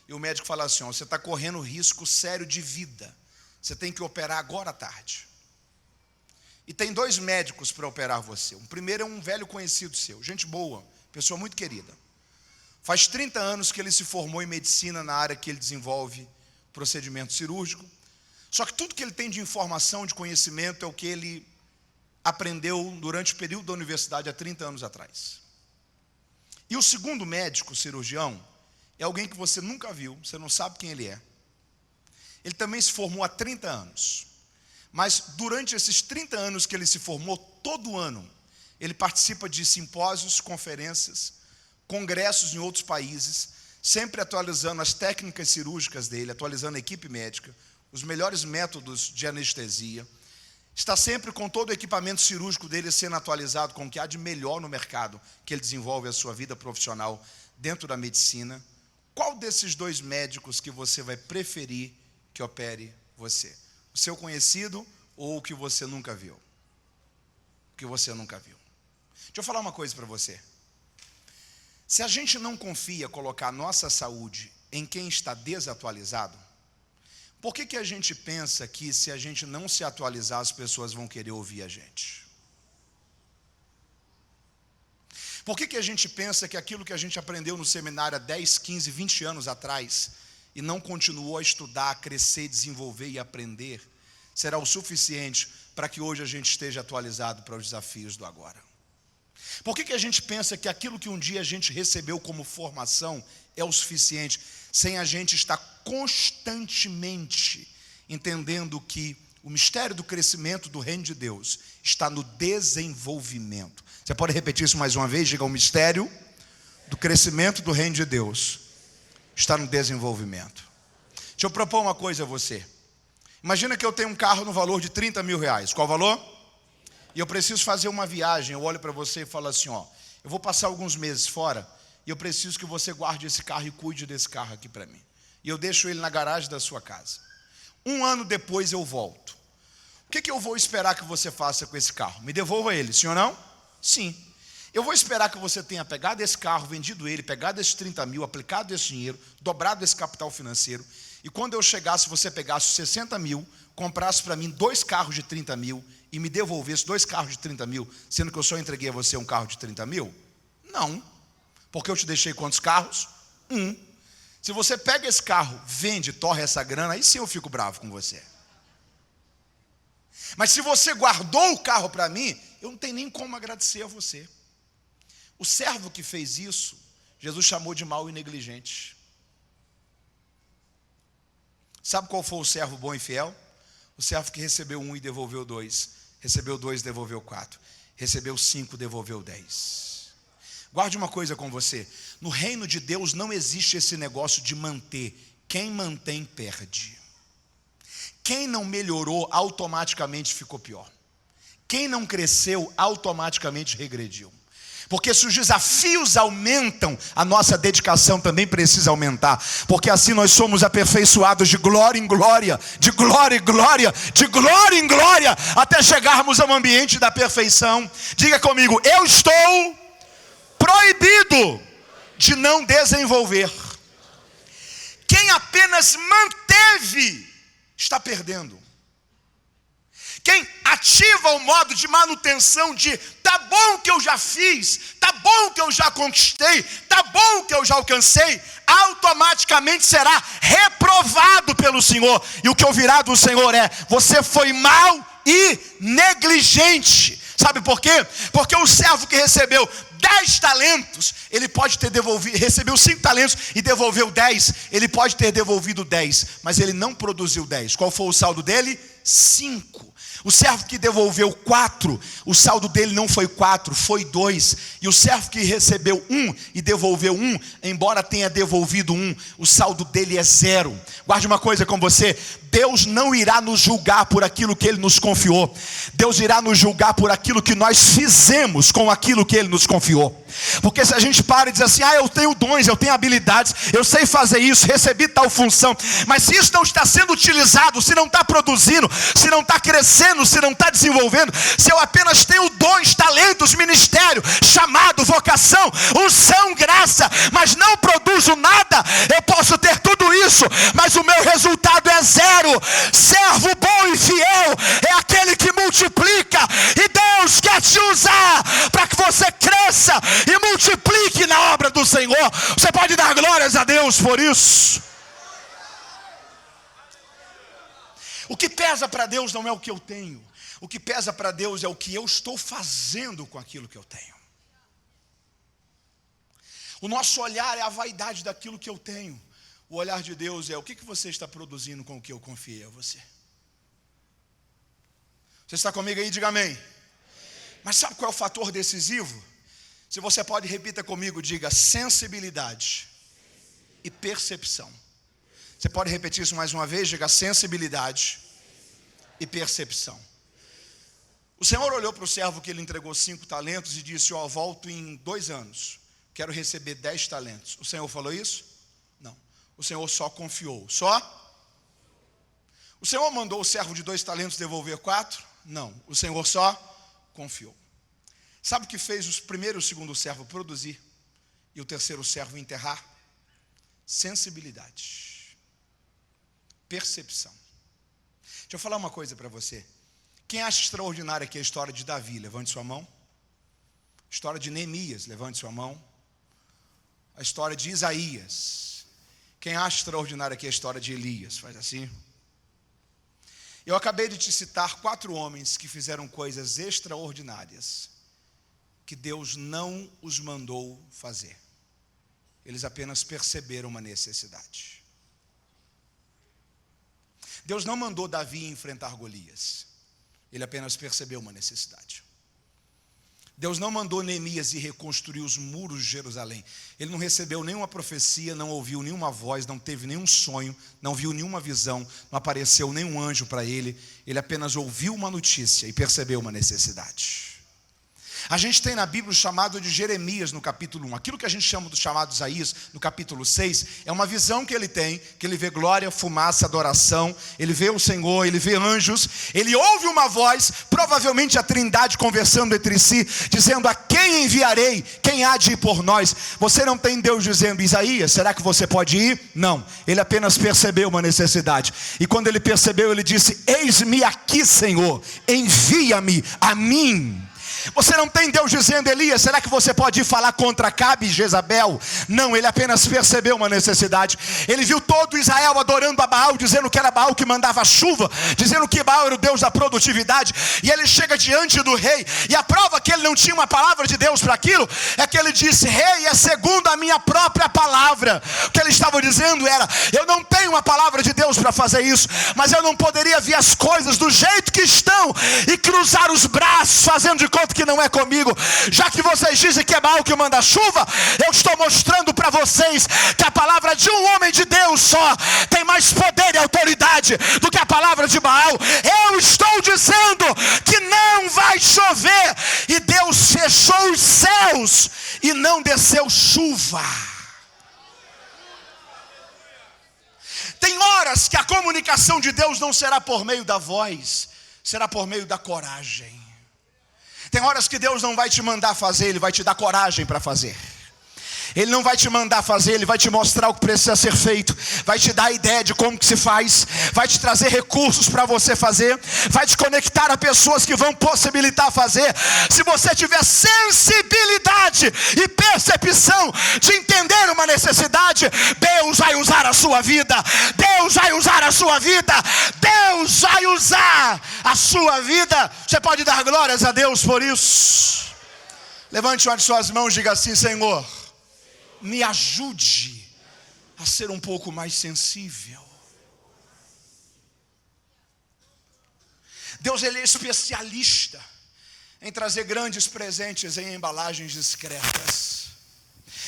e o médico fala assim: ó, você está correndo risco sério de vida. Você tem que operar agora à tarde. E tem 2 médicos para operar você. O primeiro é um velho conhecido seu, gente boa, pessoa muito querida. Faz 30 anos que ele se formou em medicina na área que ele desenvolve procedimento cirúrgico. Só que tudo que ele tem de informação, de conhecimento, é o que ele aprendeu durante o período da universidade há 30 anos atrás. E o segundo médico cirurgião é alguém que você nunca viu, você não sabe quem ele é. Ele também se formou há 30 anos. Mas durante esses 30 anos que ele se formou, todo ano, ele participa de simpósios, conferências, congressos em outros países, sempre atualizando as técnicas cirúrgicas dele, atualizando a equipe médica, os melhores métodos de anestesia. Está sempre com todo o equipamento cirúrgico dele sendo atualizado com o que há de melhor no mercado, que ele desenvolve a sua vida profissional dentro da medicina. Qual desses 2 médicos que você vai preferir que opere você? O seu conhecido ou o que você nunca viu? O que você nunca viu. Deixa eu falar uma coisa para você. Se a gente não confia colocar a nossa saúde em quem está desatualizado, por que a gente pensa que se a gente não se atualizar, as pessoas vão querer ouvir a gente? Por que a gente pensa que aquilo que a gente aprendeu no seminário há 10, 15, 20 anos atrás e não continuou a estudar, a crescer, desenvolver e aprender, será o suficiente para que hoje a gente esteja atualizado para os desafios do agora? Por que a gente pensa que aquilo que um dia a gente recebeu como formação é o suficiente, sem a gente estar constantemente entendendo que o mistério do crescimento do reino de Deus está no desenvolvimento? Você pode repetir isso mais uma vez? Diga: o mistério do crescimento do reino de Deus está no desenvolvimento. Deixa eu propor uma coisa a você. Imagina que eu tenho um carro no valor de 30 mil reais. Qual o valor? E eu preciso fazer uma viagem. Eu olho para você e falo assim, ó, eu vou passar alguns meses fora e eu preciso que você guarde esse carro e cuide desse carro aqui para mim. E eu deixo ele na garagem da sua casa. 1 ano depois eu volto. O que eu vou esperar que você faça com esse carro? Me devolva ele, sim ou não? Sim. Eu vou esperar que você tenha pegado esse carro, vendido ele, pegado esses 30 mil, aplicado esse dinheiro, dobrado esse capital financeiro, e quando eu chegasse, você pegasse 60 mil, comprasse para mim 2 carros de 30 mil e me devolvesse 2 carros de 30 mil, sendo que eu só entreguei a você um carro de 30 mil? Não. Porque eu te deixei quantos carros? 1. Se você pega esse carro, vende, torra essa grana, aí sim eu fico bravo com você. Mas se você guardou o carro para mim, eu não tenho nem como agradecer a você. O servo que fez isso, Jesus chamou de mau e negligente. Sabe qual foi o servo bom e fiel? O servo que recebeu 1 e devolveu 2. Recebeu 2 e devolveu 4. Recebeu 5 e devolveu 10. Guarde uma coisa com você. No reino de Deus não existe esse negócio de manter. Quem mantém, perde. Quem não melhorou, automaticamente ficou pior. Quem não cresceu, automaticamente regrediu. Porque se os desafios aumentam, a nossa dedicação também precisa aumentar. Porque assim nós somos aperfeiçoados de glória em glória, de glória em glória, de glória em glória, até chegarmos ao ambiente da perfeição. Diga comigo: eu estou proibido de não desenvolver. Quem apenas manteve, está perdendo. Quem ativa o modo de manutenção de tá bom que eu já fiz, tá bom que eu já conquistei, tá bom que eu já alcancei, automaticamente será reprovado pelo Senhor. E o que ouvirá do Senhor é: você foi mau e negligente. Sabe por quê? Porque o servo que recebeu 10 talentos, ele pode ter devolvido, recebeu 5 talentos e devolveu 10, ele pode ter devolvido 10, mas ele não produziu 10. Qual foi o saldo dele? 5. O servo que devolveu 4, o saldo dele não foi 4, foi 2. E o servo que recebeu 1 e devolveu 1, embora tenha devolvido 1, o saldo dele é 0. Guarde uma coisa com você: Deus não irá nos julgar por aquilo que Ele nos confiou. Deus irá nos julgar por aquilo que nós fizemos com aquilo que Ele nos confiou. Porque se a gente para e diz assim: eu tenho dons, eu tenho habilidades, eu sei fazer isso, recebi tal função, mas se isso não está sendo utilizado, se não está produzindo, se não está crescendo, se não está desenvolvendo, se eu apenas tenho dons, talentos, ministério, chamado, vocação, unção, graça, mas não produzo nada, eu posso ter tudo isso, mas o meu resultado é 0. Servo bom e fiel é aquele que multiplica, e Deus quer te usar para que você cresça e multiplique na obra do Senhor. Você pode dar glórias a Deus por isso. O que pesa para Deus não é o que eu tenho. O que pesa para Deus é o que eu estou fazendo com aquilo que eu tenho. O nosso olhar é a vaidade daquilo que eu tenho. O olhar de Deus é: o que você está produzindo com o que eu confiei a você? Você está comigo aí? Diga amém. Mas sabe qual é o fator decisivo? Se você pode, repita comigo, diga: sensibilidade e percepção. Você pode repetir isso mais uma vez? Diga: sensibilidade e percepção. O Senhor olhou para o servo que ele entregou 5 talentos e disse: volto em 2 anos, quero receber 10 talentos. O Senhor falou isso? Não. O Senhor só confiou. Só? O Senhor mandou o servo de 2 talentos devolver 4? Não, o Senhor só confiou. Sabe o que fez o primeiro e o segundo servo produzir e o terceiro servo enterrar? Sensibilidade, percepção. Deixa eu falar uma coisa para você. Quem acha extraordinária aqui a história de Davi? Levante sua mão. A história de Neemias, levante sua mão. A história de Isaías. Quem acha extraordinária aqui a história de Elias? Faz assim. Eu acabei de te citar 4 homens que fizeram coisas extraordinárias, que Deus não os mandou fazer. Eles apenas perceberam uma necessidade. Deus não mandou Davi enfrentar Golias. Ele apenas percebeu uma necessidade. Deus não mandou Neemias ir reconstruir os muros de Jerusalém. Ele não recebeu nenhuma profecia, não ouviu nenhuma voz, não teve nenhum sonho, não viu nenhuma visão, não apareceu nenhum anjo para ele. Ele apenas ouviu uma notícia e percebeu uma necessidade. A gente tem na Bíblia o chamado de Jeremias no capítulo 1. Aquilo que a gente chama do chamado de Isaías no capítulo 6 é uma visão que ele tem, que ele vê glória, fumaça, adoração, ele vê o Senhor, ele vê anjos, ele ouve uma voz, provavelmente a Trindade conversando entre si, dizendo: a quem enviarei? Quem há de ir por nós? Você não tem Deus dizendo: Isaías, será que você pode ir? Não, ele apenas percebeu uma necessidade, e quando ele percebeu, ele disse: eis-me aqui, Senhor, envia-me a mim. Você não tem Deus dizendo: Elias, será que você pode ir falar contra Acabe e Jezabel? Não, ele apenas percebeu uma necessidade. Ele viu todo Israel adorando a Baal, dizendo que era Baal que mandava a chuva, dizendo que Baal era o Deus da produtividade. E ele chega diante do rei, e a prova que ele não tinha uma palavra de Deus para aquilo, é que ele disse: rei, é segundo a minha própria palavra. O que ele estava dizendo era: eu não tenho uma palavra de Deus para fazer isso, mas eu não poderia ver as coisas do jeito que estão e cruzar os braços, fazendo de conta que não é comigo. Já que vocês dizem que é Baal que manda chuva, eu estou mostrando para vocês que a palavra de um homem de Deus só tem mais poder e autoridade do que a palavra de Baal. Eu estou dizendo que não vai chover, e Deus fechou os céus e não desceu chuva. Tem horas que a comunicação de Deus não será por meio da voz, será por meio da coragem. Tem horas que Deus não vai te mandar fazer, Ele vai te dar coragem para fazer. Ele não vai te mandar fazer, Ele vai te mostrar o que precisa ser feito, vai te dar a ideia de como que se faz, vai te trazer recursos para você fazer, vai te conectar a pessoas que vão possibilitar fazer. Se você tiver sensibilidade e percepção de entender uma necessidade, Deus vai usar a sua vida, Deus vai usar a sua vida, Deus vai usar a sua vida. Você pode dar glórias a Deus por isso? Levante uma de suas mãos e diga assim: Senhor, me ajude a ser um pouco mais sensível. Deus, Ele é especialista em trazer grandes presentes em embalagens discretas.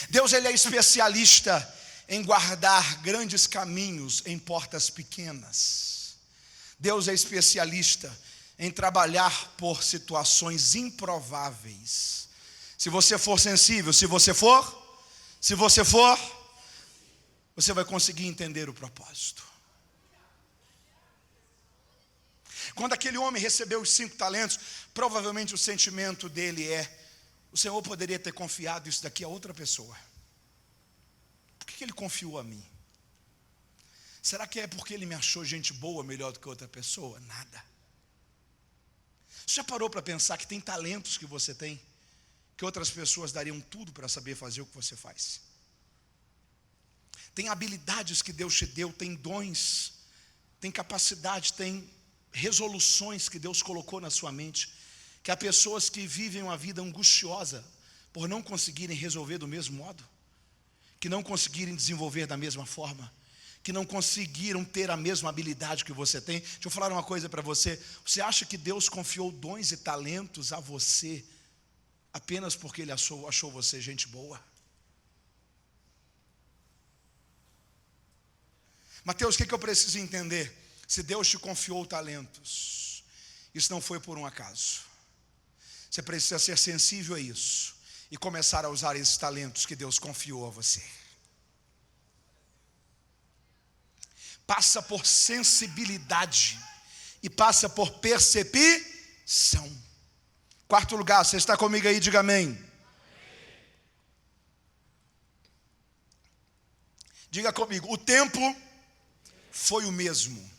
Deus, Ele é especialista em guardar grandes caminhos em portas pequenas. Deus é especialista em trabalhar por situações improváveis. Se você for sensível, se você for, você vai conseguir entender o propósito. Quando aquele homem recebeu os 5 talentos, provavelmente o sentimento dele é: o Senhor poderia ter confiado isso daqui a outra pessoa. Por que ele confiou a mim? Será que é porque ele me achou gente boa melhor do que outra pessoa? Nada. Você já parou para pensar que tem talentos que você tem, que outras pessoas dariam tudo para saber fazer o que você faz? Tem habilidades que Deus te deu, tem dons, tem capacidade, tem resoluções que Deus colocou na sua mente, que há pessoas que vivem uma vida angustiosa por não conseguirem resolver do mesmo modo, que não conseguirem desenvolver da mesma forma, que não conseguiram ter a mesma habilidade que você tem. Deixa eu falar uma coisa para você. Você acha que Deus confiou dons e talentos a você apenas porque Ele achou você gente boa? Mateus, o que eu preciso entender? Se Deus te confiou talentos, isso não foi por um acaso. Você precisa ser sensível a isso e começar a usar esses talentos que Deus confiou a você. passa por sensibilidade e passa por percepção. Quarto lugar, você está comigo aí? Diga amém. Diga comigo, o tempo foi o mesmo.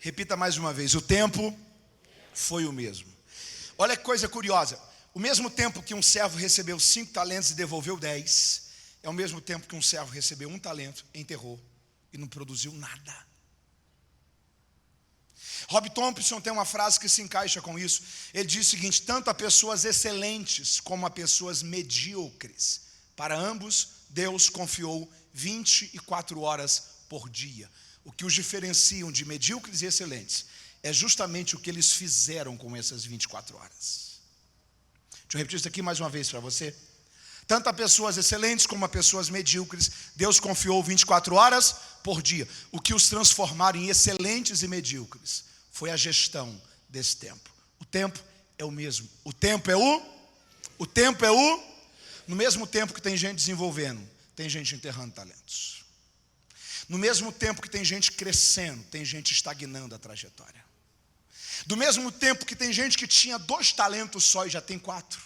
Repita mais uma vez, o tempo foi o mesmo. Olha que coisa curiosa. O mesmo tempo que um servo recebeu 5 talentos e devolveu 10, é o mesmo tempo que um servo recebeu 1 talento, enterrou e não produziu nada. Rob Thompson tem uma frase que se encaixa com isso. Ele diz o seguinte: tanto a pessoas excelentes como a pessoas medíocres, para ambos Deus confiou 24 horas por dia. O que os diferenciam de medíocres e excelentes é justamente o que eles fizeram com essas 24 horas. Deixa eu repetir isso aqui mais uma vez para você. Tanto a pessoas excelentes como a pessoas medíocres, Deus confiou 24 horas por dia. O que os transformaram em excelentes e medíocres foi a gestão desse tempo. O tempo é o mesmo. O tempo é no mesmo tempo que tem gente desenvolvendo, tem gente enterrando talentos. No mesmo tempo que tem gente crescendo, tem gente estagnando a trajetória. Do mesmo tempo que tem gente que tinha 2 talentos só e já tem 4.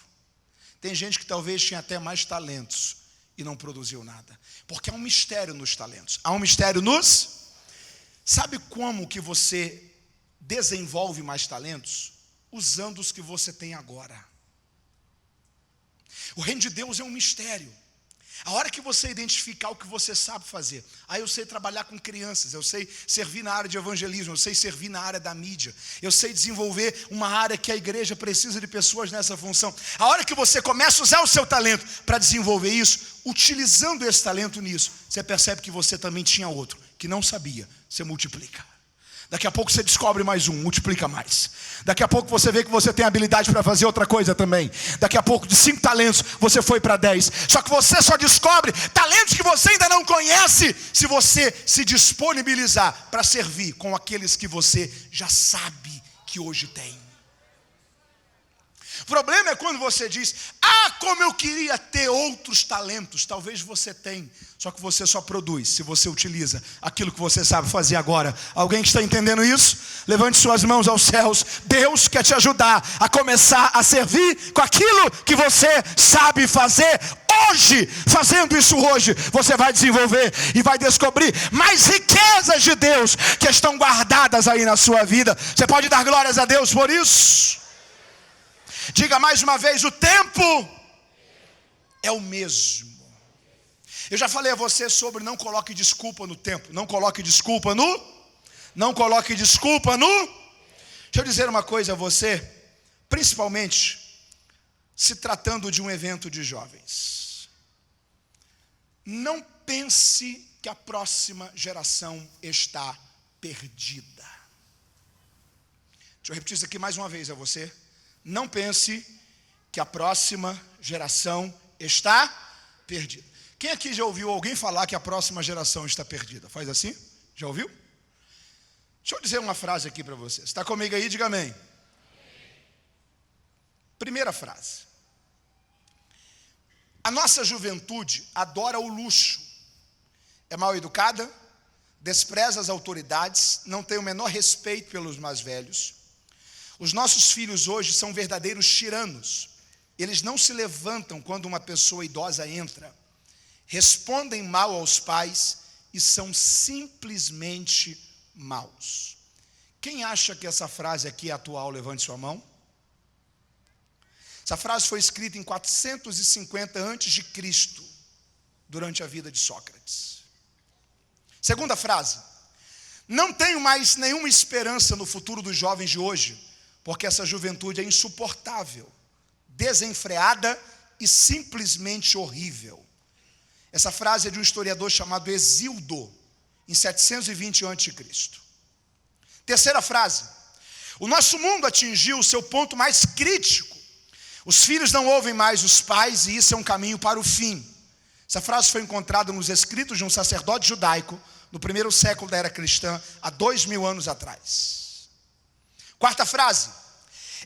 Tem gente que talvez tinha até mais talentos e não produziu nada. Porque há um mistério nos talentos. Há um mistério nos... Sabe como que você desenvolve mais talentos? Usando os que você tem agora. O reino de Deus é um mistério. A hora que você identificar o que você sabe fazer, aí eu sei trabalhar com crianças, eu sei servir na área de evangelismo, eu sei servir na área da mídia, eu sei desenvolver uma área que a igreja precisa de pessoas nessa função. A hora que você começa a usar o seu talento para desenvolver isso, utilizando esse talento nisso, você percebe que você também tinha outro, que não sabia, você multiplica. Daqui a pouco você descobre mais um, multiplica mais. Daqui a pouco você vê que você tem habilidade para fazer outra coisa também. Daqui a pouco de 5 talentos você foi para 10. Só que você só descobre talentos que você ainda não conhece se você se disponibilizar para servir com aqueles que você já sabe que hoje tem. O problema é quando você diz: como eu queria ter outros talentos. Talvez você tem, só que você só produz se você utiliza aquilo que você sabe fazer agora. Alguém que está entendendo isso? Levante suas mãos aos céus. Deus quer te ajudar a começar a servir com aquilo que você sabe fazer hoje. Fazendo isso hoje, você vai desenvolver e vai descobrir mais riquezas de Deus que estão guardadas aí na sua vida. Você pode dar glórias a Deus por isso? Diga mais uma vez, o tempo é o mesmo. Eu já falei a você sobre não coloque desculpa no tempo. Não coloque desculpa no... Deixa eu dizer uma coisa a você, principalmente se tratando de um evento de jovens. Não pense que a próxima geração está perdida. Deixa eu repetir isso aqui mais uma vez a você. Não pense que a próxima geração está perdida. Quem aqui já ouviu alguém falar que a próxima geração está perdida? Faz assim? Já ouviu? Deixa eu dizer uma frase aqui para você. Está comigo aí? Diga amém. Primeira frase. A nossa juventude adora o luxo. É mal educada, despreza as autoridades, não tem o menor respeito pelos mais velhos. Os nossos filhos hoje são verdadeiros tiranos. Eles não se levantam quando uma pessoa idosa entra. Respondem mal aos pais e são simplesmente maus. Quem acha que essa frase aqui é atual, levante sua mão. Essa frase foi escrita em 450 a.C., durante a vida de Sócrates. Segunda frase. Não tenho mais nenhuma esperança no futuro dos jovens de hoje, porque essa juventude é insuportável, desenfreada e simplesmente horrível. Essa frase é de um historiador chamado Hesíodo, em 720 a.C. Terceira frase. O nosso mundo atingiu o seu ponto mais crítico. Os filhos não ouvem mais os pais e isso é um caminho para o fim. Essa frase foi encontrada nos escritos de um sacerdote judaico no primeiro século da era cristã, há 2000 anos atrás. Quarta frase.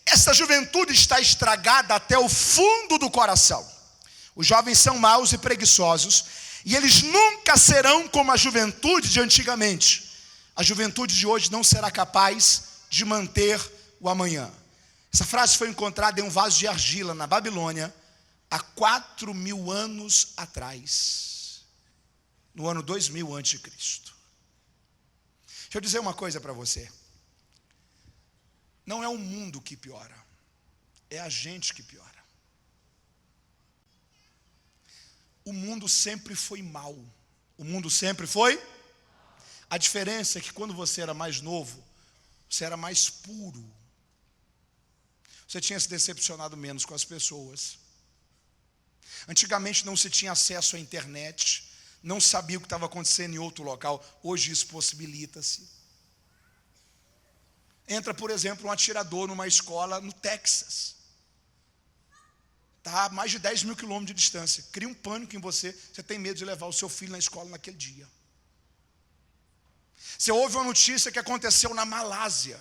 Essa juventude está estragada até o fundo do coração. Os jovens são maus e preguiçosos, e eles nunca serão como a juventude de antigamente. A juventude de hoje não será capaz de manter o amanhã. Essa frase foi encontrada em um vaso de argila na Babilônia há 4.000 anos atrás, no ano 2000 a.C. Deixa eu dizer uma coisa para você. Não é o mundo que piora, é a gente que piora. O mundo sempre foi mau. O mundo sempre foi. A diferença é que quando você era mais novo, você era mais puro. Você tinha se decepcionado menos com as pessoas. Antigamente não se tinha acesso à internet, não sabia o que estava acontecendo em outro local. Hoje isso possibilita-se. Entra, por exemplo, um atirador numa escola no Texas. Está a mais de 10 mil quilômetros de distância. Cria um pânico em você. Você tem medo de levar o seu filho na escola naquele dia. Você ouve uma notícia que aconteceu na Malásia.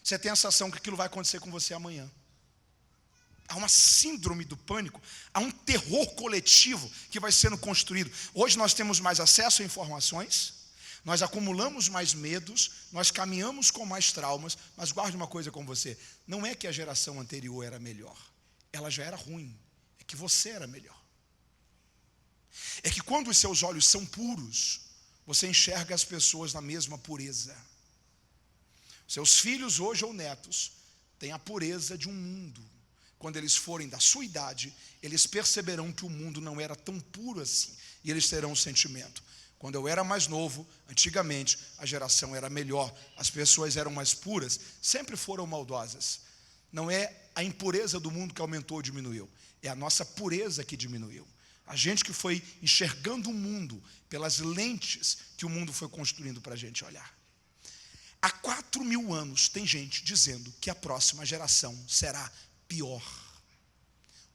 Você tem a sensação que aquilo vai acontecer com você amanhã. Há uma síndrome do pânico. Há um terror coletivo que vai sendo construído. Hoje nós temos mais acesso a informações. Nós acumulamos mais medos. Nós caminhamos com mais traumas. Mas guarde uma coisa com você. Não é que a geração anterior era melhor. Ela já era ruim. É que você era melhor. É que quando os seus olhos são puros, você enxerga as pessoas na mesma pureza. Seus filhos hoje ou netos têm a pureza de um mundo. Quando eles forem da sua idade, eles perceberão que o mundo não era tão puro assim. E eles terão um sentimento. Quando eu era mais novo, antigamente, a geração era melhor. As pessoas eram mais puras, sempre foram maldosas. Não é a impureza do mundo que aumentou ou diminuiu. É a nossa pureza que diminuiu. A gente que foi enxergando o mundo pelas lentes que o mundo foi construindo para a gente olhar. Há 4.000 anos tem gente dizendo que a próxima geração será pior.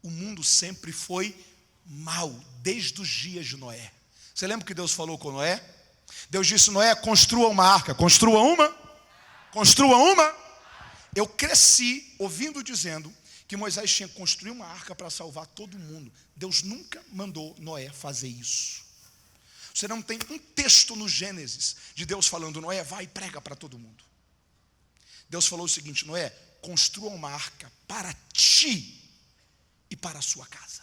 O mundo sempre foi mau, desde os dias de Noé. Você lembra que Deus falou com Noé? Deus disse: Noé, construa uma arca. Construa uma. Construa uma. Eu cresci ouvindo dizendo que Moisés tinha que construir uma arca para salvar todo mundo. Deus nunca mandou Noé fazer isso. Você não tem um texto no Gênesis de Deus falando: Noé, vai e prega para todo mundo. Deus falou o seguinte: Noé, construa uma arca para ti e para a sua casa.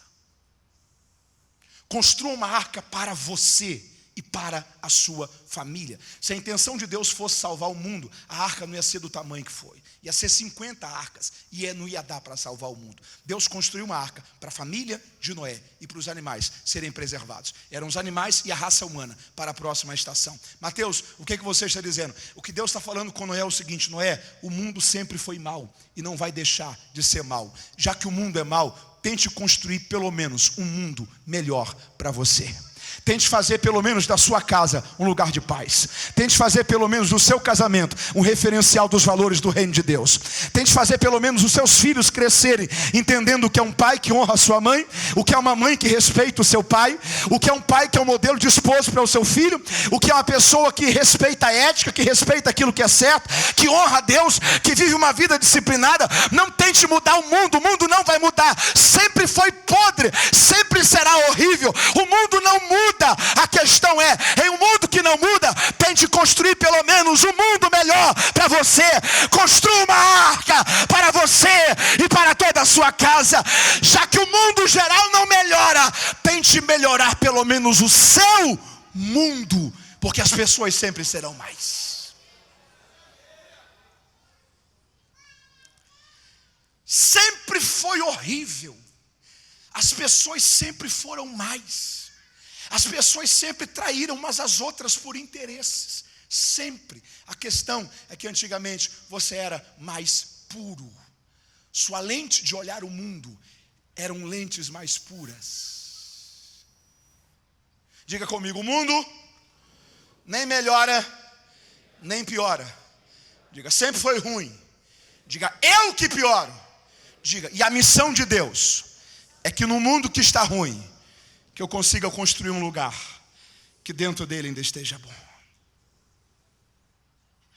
Construa uma arca para você e para a sua família. Se a intenção de Deus fosse salvar o mundo, a arca não ia ser do tamanho que foi. Ia ser 50 arcas e não ia dar para salvar o mundo. Deus construiu uma arca para a família de Noé e para os animais serem preservados. Eram os animais e a raça humana para a próxima estação. Mateus, o que você está dizendo? O que Deus está falando com Noé é o seguinte: Noé, o mundo sempre foi mau e não vai deixar de ser mau. Já que o mundo é mau, tente construir pelo menos um mundo melhor para você. Tente fazer pelo menos da sua casa um lugar de paz. Tente fazer pelo menos do seu casamento um referencial dos valores do reino de Deus. Tente fazer pelo menos os seus filhos crescerem entendendo o que é um pai que honra a sua mãe, o que é uma mãe que respeita o seu pai, o que é um pai que é um modelo de esposo para o seu filho, o que é uma pessoa que respeita a ética, que respeita aquilo que é certo, que honra a Deus, que vive uma vida disciplinada. Não tente mudar o mundo não vai mudar. Sempre foi podre, sempre será horrível. O mundo não muda. A questão é, em um mundo que não muda, tente construir pelo menos um mundo melhor para você. Construa uma arca para você e para toda a sua casa. Já que o mundo geral não melhora, tente melhorar pelo menos o seu mundo, porque as pessoas sempre serão mais. Sempre foi horrível. As pessoas sempre foram mais. As pessoas sempre traíram umas às outras por interesses. Sempre. A questão é que antigamente você era mais puro. Sua lente de olhar o mundo eram lentes mais puras. Diga comigo: o mundo nem melhora, nem piora. Diga: sempre foi ruim. Diga: eu que pioro. Diga: e a missão de Deus é que no mundo que está ruim, que eu consiga construir um lugar que dentro dele ainda esteja bom.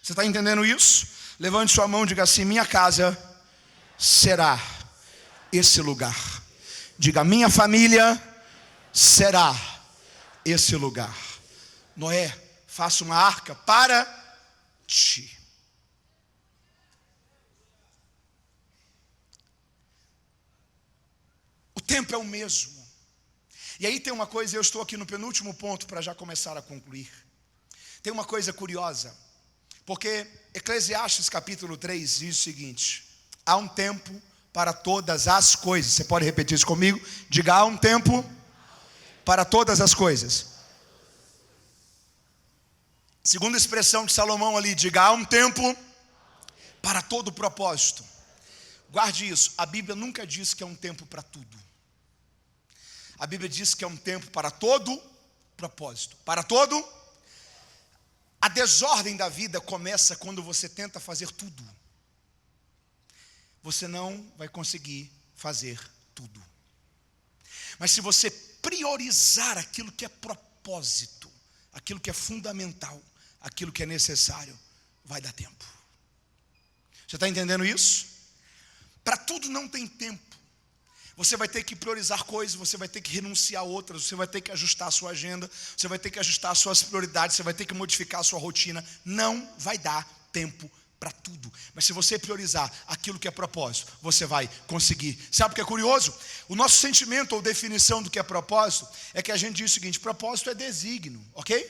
Você está entendendo isso? Levante sua mão e diga assim: minha casa será esse lugar. Diga: minha família será esse lugar. Noé, faça uma arca para limite. O tempo é o mesmo. E aí tem uma coisa, eu estou aqui no penúltimo ponto para já começar a concluir. Tem uma coisa curiosa, porque Eclesiastes capítulo 3 diz o seguinte: há um tempo para todas as coisas. Você pode repetir isso comigo? Diga: há um tempo para todas as coisas. Segunda expressão de Salomão ali, diga: há um tempo para todo propósito. Guarde isso, a Bíblia nunca diz que é um tempo para tudo. A Bíblia diz que é um tempo para todo propósito. Para todo. A desordem da vida começa quando você tenta fazer tudo. Você não vai conseguir fazer tudo. Mas se você priorizar aquilo que é propósito, aquilo que é fundamental, aquilo que é necessário, vai dar tempo. Você está entendendo isso? Para tudo não tem tempo. Você vai ter que priorizar coisas, você vai ter que renunciar a outras, você vai ter que ajustar a sua agenda, você vai ter que ajustar as suas prioridades, você vai ter que modificar a sua rotina. Não vai dar tempo para tudo. Mas se você priorizar aquilo que é propósito, você vai conseguir. Sabe o que é curioso? O nosso sentimento ou definição do que é propósito é que a gente diz o seguinte: propósito é desígnio, ok?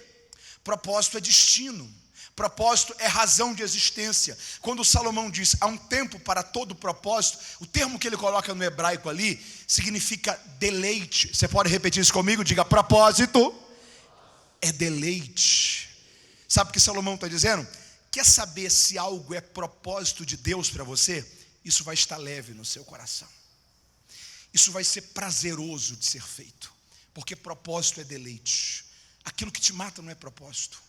Propósito é destino. Propósito é razão de existência. Quando Salomão diz há um tempo para todo propósito, o termo que ele coloca no hebraico ali significa deleite. Você pode repetir isso comigo? Diga: propósito é deleite. Sabe o que Salomão está dizendo? Quer saber se algo é propósito de Deus para você? Isso vai estar leve no seu coração. Isso vai ser prazeroso de ser feito. Porque propósito é deleite. Aquilo que te mata não é propósito.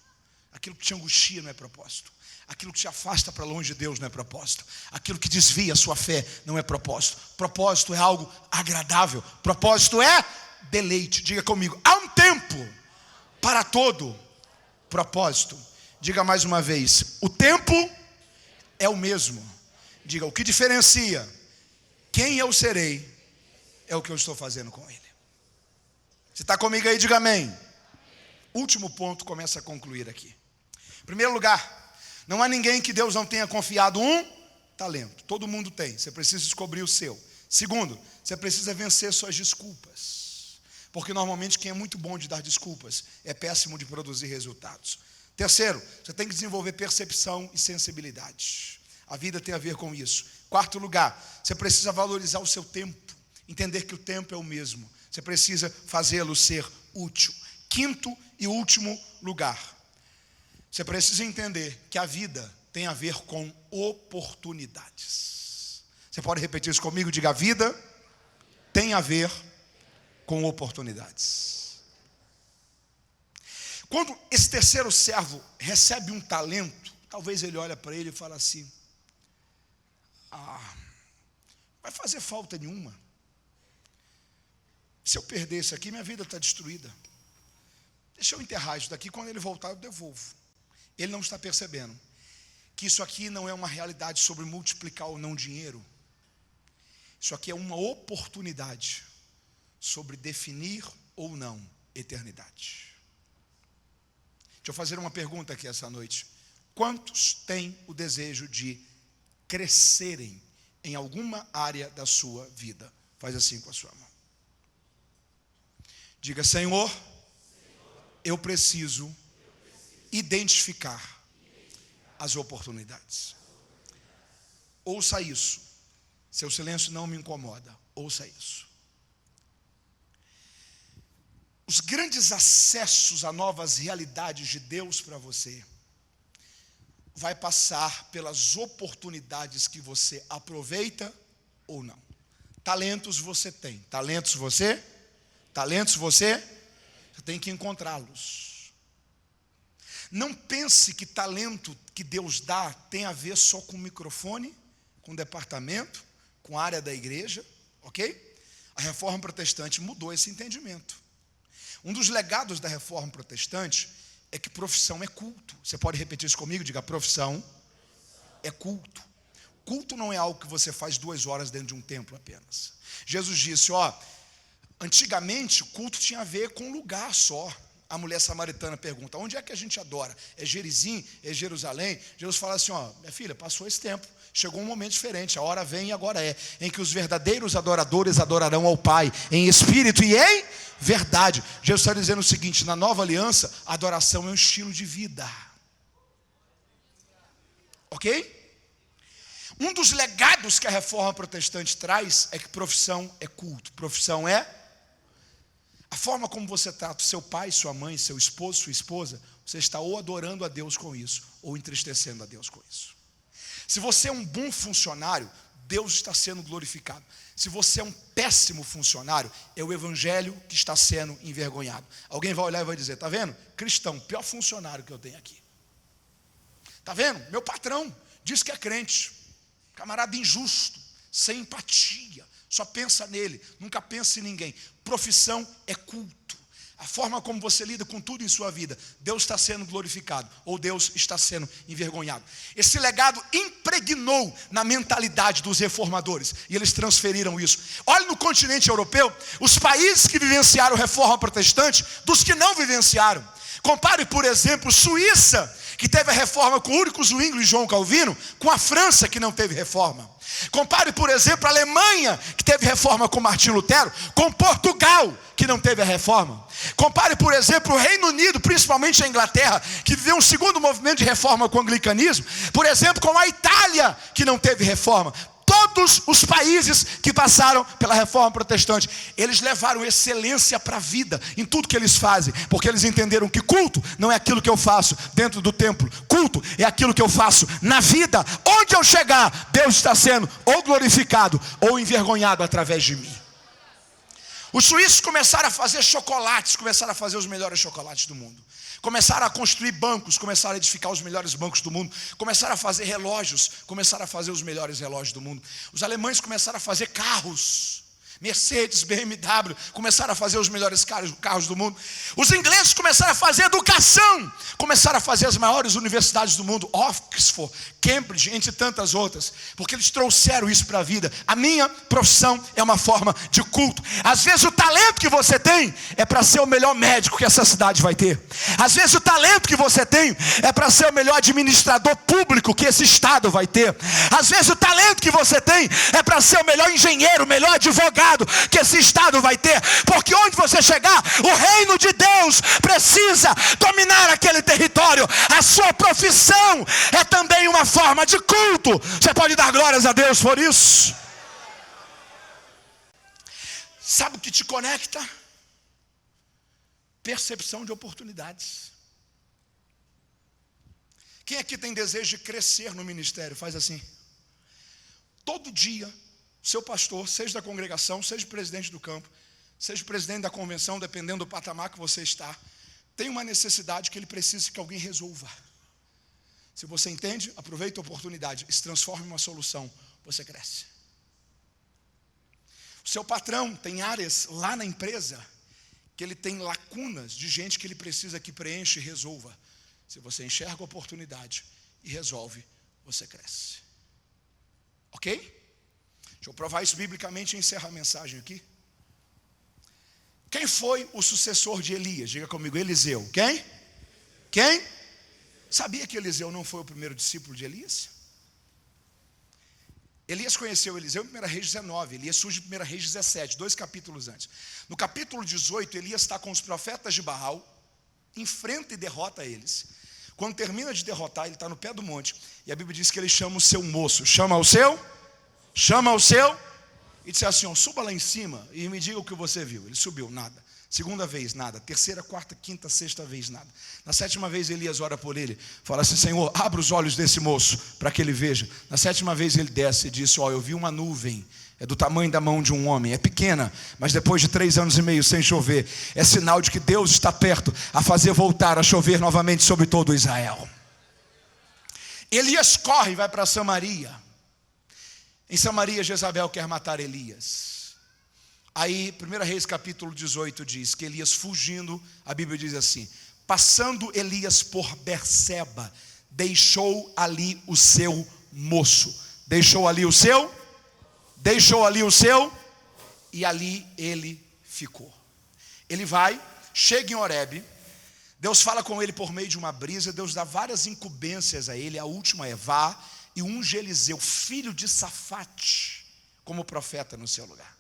Aquilo que te angustia não é propósito. Aquilo que te afasta para longe de Deus não é propósito. Aquilo que desvia a sua fé não é propósito. Propósito é algo agradável. Propósito é deleite. Diga comigo: há um tempo para todo propósito. Diga mais uma vez: o tempo é o mesmo. Diga: o que diferencia quem eu serei é o que eu estou fazendo com ele. Você está comigo aí? Diga amém. Último ponto, começa a concluir aqui. Em primeiro lugar, não há ninguém que Deus não tenha confiado um talento. Todo mundo tem, você precisa descobrir o seu. Segundo, você precisa vencer suas desculpas. Porque normalmente quem é muito bom de dar desculpas é péssimo de produzir resultados. Terceiro, você tem que desenvolver percepção e sensibilidade. A vida tem a ver com isso. Quarto lugar, você precisa valorizar o seu tempo. Entender que o tempo é o mesmo. Você precisa fazê-lo ser útil. Quinto e último lugar, você precisa entender que a vida tem a ver com oportunidades. Você pode repetir isso comigo? Diga: a vida tem a ver com oportunidades. Quando esse terceiro servo recebe um talento, talvez ele olha para ele e fala assim: vai fazer falta nenhuma. Se eu perder isso aqui, minha vida está destruída. Deixa eu enterrar isso daqui, quando ele voltar eu devolvo. Ele não está percebendo que isso aqui não é uma realidade sobre multiplicar ou não dinheiro. Isso aqui é uma oportunidade sobre definir ou não eternidade. Deixa eu fazer uma pergunta aqui essa noite. Quantos têm o desejo de crescerem em alguma área da sua vida? Faz assim com a sua mão. Diga: Senhor, eu preciso identificar as oportunidades. Ouça isso. Seu silêncio não me incomoda. Ouça isso. Os grandes acessos a novas realidades de Deus para você vai passar pelas oportunidades que você aproveita ou não. Talentos você tem. Talentos você tem que encontrá-los. Não pense que talento que Deus dá tem a ver só com microfone, com departamento, com área da igreja, ok? A Reforma Protestante mudou esse entendimento. Um dos legados da Reforma Protestante é que profissão é culto. Você pode repetir isso comigo? Diga: profissão é culto. Culto não é algo que você faz 2 horas dentro de um templo apenas. Jesus disse, antigamente o culto tinha a ver com lugar só. A mulher samaritana pergunta: onde é que a gente adora? É Gerizim? É Jerusalém? Jesus fala assim: minha filha, passou esse tempo, chegou um momento diferente, a hora vem e agora é, em que os verdadeiros adoradores adorarão ao Pai, em espírito e em verdade. Jesus está dizendo o seguinte: na nova aliança, a adoração é um estilo de vida. Ok? Um dos legados que a reforma protestante traz é que profissão é culto. Profissão é a forma como você trata o seu pai, sua mãe, seu esposo, sua esposa. Você está ou adorando a Deus com isso, ou entristecendo a Deus com isso. Se você é um bom funcionário, Deus está sendo glorificado. Se você é um péssimo funcionário, é o evangelho que está sendo envergonhado. Alguém vai olhar e vai dizer: está vendo? Cristão, pior funcionário que eu tenho aqui. Está vendo? Meu patrão diz que é crente, camarada injusto, sem empatia, só pensa nele, nunca pensa em ninguém. Profissão é culto. A forma como você lida com tudo em sua vida, Deus está sendo glorificado ou Deus está sendo envergonhado. Esse legado impregnou na mentalidade dos reformadores e eles transferiram isso. Olhe no continente europeu, os países que vivenciaram a reforma protestante dos que não vivenciaram. Compare, por exemplo, Suíça, que teve a reforma com Úrico Zwingli e João Calvino, com a França, que não teve reforma. Compare, por exemplo, a Alemanha, que teve reforma com Martim Lutero, com Portugal, que não teve a reforma. Compare, por exemplo, o Reino Unido, principalmente a Inglaterra, que viveu um segundo movimento de reforma com o anglicanismo. Por exemplo, com a Itália, que não teve reforma. Todos os países que passaram pela reforma protestante, eles levaram excelência para a vida, em tudo que eles fazem, porque eles entenderam que culto não é aquilo que eu faço dentro do templo, culto é aquilo que eu faço na vida. Onde eu chegar, Deus está sendo ou glorificado ou envergonhado através de mim. Os suíços começaram a fazer chocolates, começaram a fazer os melhores chocolates do mundo. Começaram a construir bancos, começaram a edificar os melhores bancos do mundo. Começaram a fazer relógios, começaram a fazer os melhores relógios do mundo. Os alemães começaram a fazer carros, Mercedes, BMW, começaram a fazer os melhores carros do mundo. Os ingleses começaram a fazer educação, começaram a fazer as maiores universidades do mundo, Oxford, Cambridge, entre tantas outras, porque eles trouxeram isso para a vida. A minha profissão é uma forma de culto. Às vezes o talento que você tem é para ser o melhor médico que essa cidade vai ter. Às vezes o talento que você tem é para ser o melhor administrador público que esse estado vai ter. Às vezes o talento que você tem é para ser o melhor engenheiro, o melhor advogado que esse estado vai ter, porque onde você chegar, o reino de Deus precisa dominar aquele território. A sua profissão é também uma forma de culto. Você pode dar glórias a Deus por isso? Sabe o que te conecta? Percepção de oportunidades. Quem aqui tem desejo de crescer no ministério? Faz assim. Todo dia seu pastor, seja da congregação, seja presidente do campo, seja presidente da convenção, dependendo do patamar que você está, tem uma necessidade que ele precisa que alguém resolva. Se você entende, aproveita a oportunidade, se transforma em uma solução, você cresce. O seu patrão tem áreas lá na empresa que ele tem lacunas de gente que ele precisa que preencha e resolva. Se você enxerga a oportunidade e resolve, você cresce. Ok? Deixa eu provar isso biblicamente e encerrar a mensagem aqui. Quem foi o sucessor de Elias? Diga comigo, Eliseu. Quem? Quem? Sabia que Eliseu não foi o primeiro discípulo de Elias? Elias conheceu Eliseu em 1 Reis 19, Elias surge em 1 Reis 17, 2 capítulos antes. No capítulo 18, Elias está com os profetas de Baal, enfrenta e derrota eles. Quando termina de derrotar, ele está no pé do monte, e a Bíblia diz que ele chama o seu moço, chama o seu, e disse assim, suba lá em cima e me diga o que você viu. Ele subiu, nada. Segunda vez, nada. Terceira, quarta, quinta, sexta vez, nada. Na sétima vez, Elias ora por ele, fala assim, Senhor, abra os olhos desse moço, para que ele veja. Na sétima vez, ele desce e disse, eu vi uma nuvem, é do tamanho da mão de um homem, é pequena, mas depois de 3 anos e meio sem chover, é sinal de que Deus está perto a fazer voltar a chover novamente sobre todo Israel. Elias corre e vai para Samaria. Em Samaria, Jezabel quer matar Elias. Aí, 1 Reis capítulo 18 diz que Elias fugindo, a Bíblia diz assim, passando Elias por Berseba, deixou ali o seu moço. Deixou ali o seu, e ali ele ficou. Ele vai, chega em Horebe, Deus fala com ele por meio de uma brisa. Deus dá várias incumbências a ele. A última é: vá e unge Eliseu, filho de Safate, como profeta no seu lugar.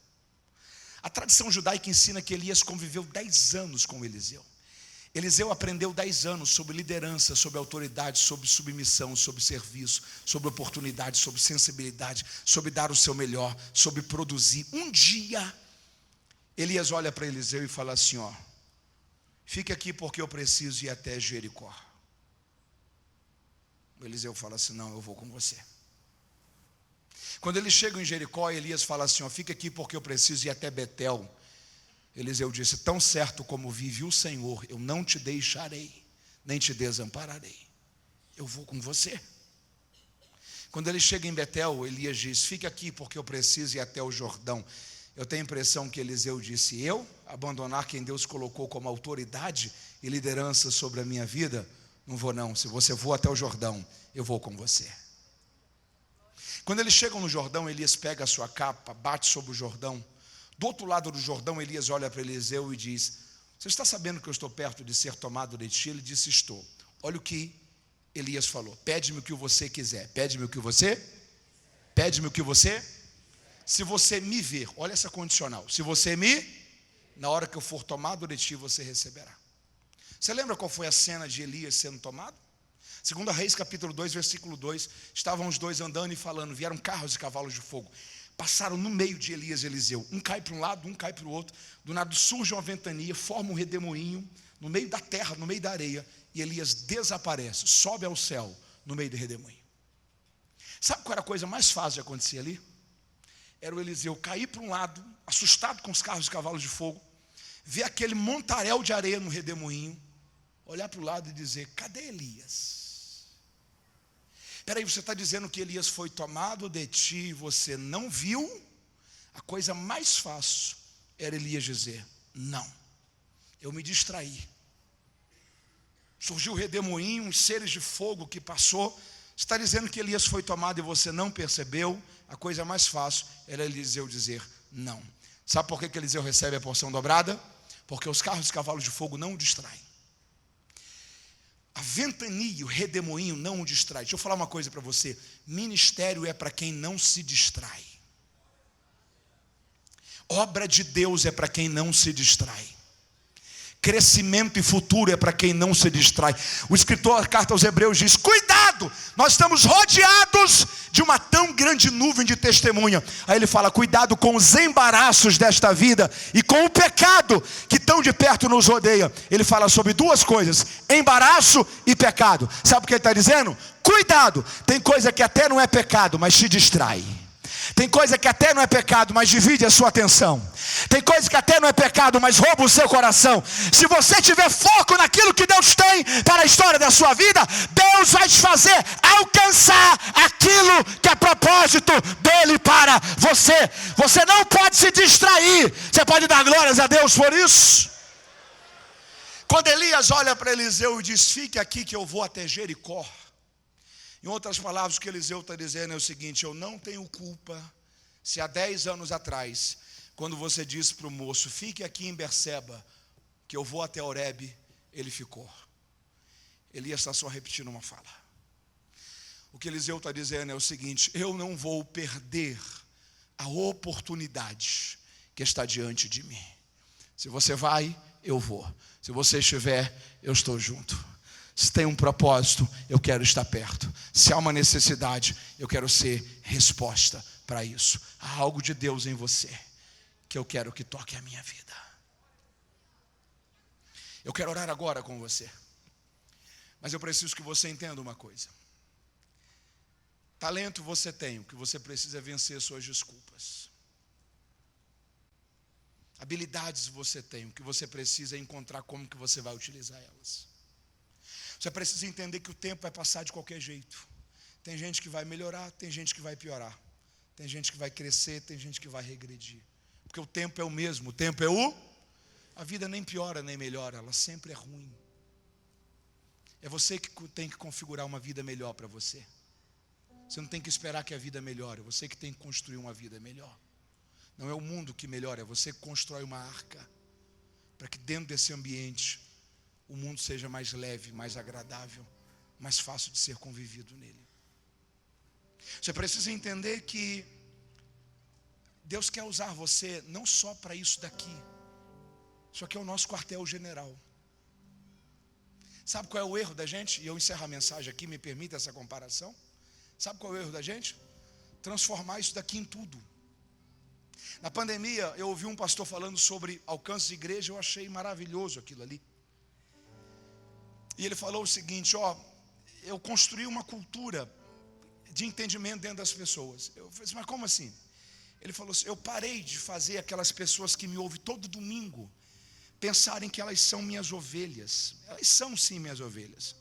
A tradição judaica ensina que Elias conviveu 10 anos com Eliseu. Eliseu aprendeu 10 anos sobre liderança, sobre autoridade, sobre submissão, sobre serviço, sobre oportunidade, sobre sensibilidade, sobre dar o seu melhor, sobre produzir. Um dia, Elias olha para Eliseu e fala assim: ó, fique aqui porque eu preciso ir até Jericó. O Eliseu fala assim: não, eu vou com você. Quando eles chegam em Jericó, Elias fala assim: ó, fica aqui porque eu preciso ir até Betel. Eliseu disse: tão certo como vive o Senhor, eu não te deixarei, nem te desampararei. Eu vou com você. Quando ele chega em Betel, Elias diz: fica aqui porque eu preciso ir até o Jordão. Eu tenho a impressão que Eliseu disse: eu abandonar quem Deus colocou como autoridade e liderança sobre a minha vida? Não vou não. Se você for até o Jordão, eu vou com você. Quando eles chegam no Jordão, Elias pega a sua capa, bate sobre o Jordão. Do outro lado do Jordão, Elias olha para Eliseu e diz: você está sabendo que eu estou perto de ser tomado de ti? Ele disse: estou. Olha o que Elias falou: pede-me o que você quiser. Pede-me o que você? Pede-me o que você? Se você me ver, olha essa condicional: se você me, na hora que eu for tomado de ti, você receberá. Você lembra qual foi a cena de Elias sendo tomado? 2 Reis capítulo 2, versículo 2, estavam os dois andando e falando, vieram carros e cavalos de fogo, passaram no meio de Elias e Eliseu, um cai para um lado, um cai para o outro, do nada surge uma ventania, forma um redemoinho, no meio da terra, no meio da areia, e Elias desaparece, sobe ao céu, no meio do redemoinho. Sabe qual era a coisa mais fácil de acontecer ali? Era o Eliseu cair para um lado, assustado com os carros e cavalos de fogo, ver aquele montaréu de areia no redemoinho, olhar para o lado e dizer: cadê Elias? Espera aí, você está dizendo que Elias foi tomado de ti e você não viu? A coisa mais fácil era Elias dizer: não, eu me distraí. Surgiu o redemoinho, uns seres de fogo que passou. Você está dizendo que Elias foi tomado e você não percebeu? A coisa mais fácil era Eliseu dizer: não. Sabe por que Eliseu recebe a porção dobrada? Porque os carros e cavalos de fogo não o distraem. A ventania, o redemoinho não o distrai. Deixa eu falar uma coisa para você: ministério é para quem não se distrai. Obra de Deus é para quem não se distrai. Crescimento e futuro é para quem não se distrai. O escritor da carta aos Hebreus diz: cuidado, nós estamos rodeados de uma tão grande nuvem de testemunha. Aí ele fala: cuidado com os embaraços desta vida e com o pecado que tão de perto nos rodeia. Ele fala sobre duas coisas: embaraço e pecado. Sabe o que ele está dizendo? Cuidado, tem coisa que até não é pecado, mas te distrai. Tem coisa que até não é pecado, mas divide a sua atenção. Tem coisa que até não é pecado, mas rouba o seu coração. Se você tiver foco naquilo que Deus tem para a história da sua vida, Deus vai te fazer alcançar aquilo que é propósito dele para você. Você não pode se distrair. Você pode dar glórias a Deus por isso? Quando Elias olha para Eliseu e diz: fique aqui que eu vou até Jericó. Em outras palavras, o que Eliseu está dizendo é o seguinte: eu não tenho culpa se há 10 anos atrás, quando você disse para o moço: fique aqui em Berseba, que eu vou até Horebe, ele ficou. Elias está só repetindo uma fala. O que Eliseu está dizendo é o seguinte: eu não vou perder a oportunidade que está diante de mim. Se você vai, eu vou. Se você estiver, eu estou junto. Se tem um propósito, eu quero estar perto. Se há uma necessidade, eu quero ser resposta para isso. Há algo de Deus em você que eu quero que toque a minha vida. Eu quero orar agora com você, mas eu preciso que você entenda uma coisa. Talento você tem, o que você precisa é vencer suas desculpas. Habilidades você tem, o que você precisa é encontrar como que você vai utilizar elas. Você precisa entender que o tempo vai passar de qualquer jeito. Tem gente que vai melhorar, tem gente que vai piorar. Tem gente que vai crescer, tem gente que vai regredir. Porque o tempo é o mesmo, o tempo é o... A vida nem piora nem melhora, ela sempre é ruim. É você que tem que configurar uma vida melhor para você. Você não tem que esperar que a vida melhore, é você que tem que construir uma vida melhor. Não é o mundo que melhora, é você que constrói uma arca, para que dentro desse ambiente o mundo seja mais leve, mais agradável, mais fácil de ser convivido nele. Você precisa entender que Deus quer usar você não só para isso daqui. Isso aqui é o nosso quartel-general. Sabe qual é o erro da gente? E eu encerro a mensagem aqui, me permita essa comparação. Sabe qual é o erro da gente? Transformar isso daqui em tudo. Na pandemia, eu ouvi um pastor falando sobre alcance de igreja, eu achei maravilhoso aquilo ali. E ele falou o seguinte, eu construí uma cultura de entendimento dentro das pessoas. Eu falei assim, mas como assim? Ele falou assim, eu parei de fazer aquelas pessoas que me ouvem todo domingo pensarem que elas são minhas ovelhas. Elas são sim minhas ovelhas.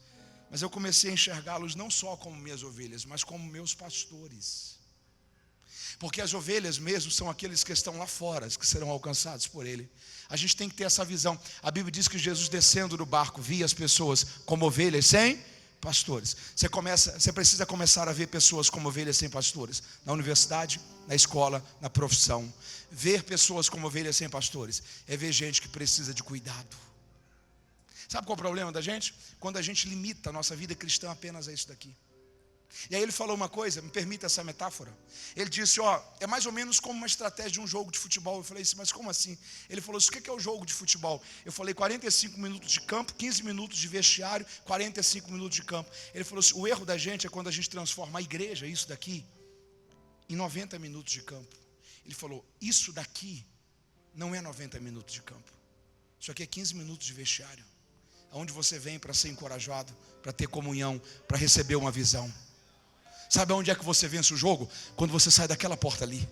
Mas eu comecei a enxergá-los não só como minhas ovelhas, mas como meus pastores. Porque as ovelhas mesmo são aqueles que estão lá fora, que serão alcançados por Ele. A gente tem que ter essa visão. A Bíblia diz que Jesus, descendo do barco, via as pessoas como ovelhas sem pastores. Você precisa começar a ver pessoas como ovelhas sem pastores. Na universidade, na escola, na profissão. Ver pessoas como ovelhas sem pastores é ver gente que precisa de cuidado. Sabe qual é o problema da gente? Quando a gente limita a nossa vida cristã apenas a isso daqui. E aí ele falou uma coisa, me permita essa metáfora. Ele disse, é mais ou menos como uma estratégia de um jogo de futebol. Eu falei assim, mas como assim? Ele falou assim, o que é o jogo de futebol? Eu falei, 45 minutos de campo, 15 minutos de vestiário, 45 minutos de campo. Ele falou assim, o erro da gente é quando a gente transforma a igreja, isso daqui, em 90 minutos de campo. Ele falou, isso daqui não é 90 minutos de campo. Isso aqui é 15 minutos de vestiário. Onde você vem para ser encorajado, para ter comunhão, para receber uma visão. Sabe onde é que você vence o jogo? Quando você sai daquela porta ali.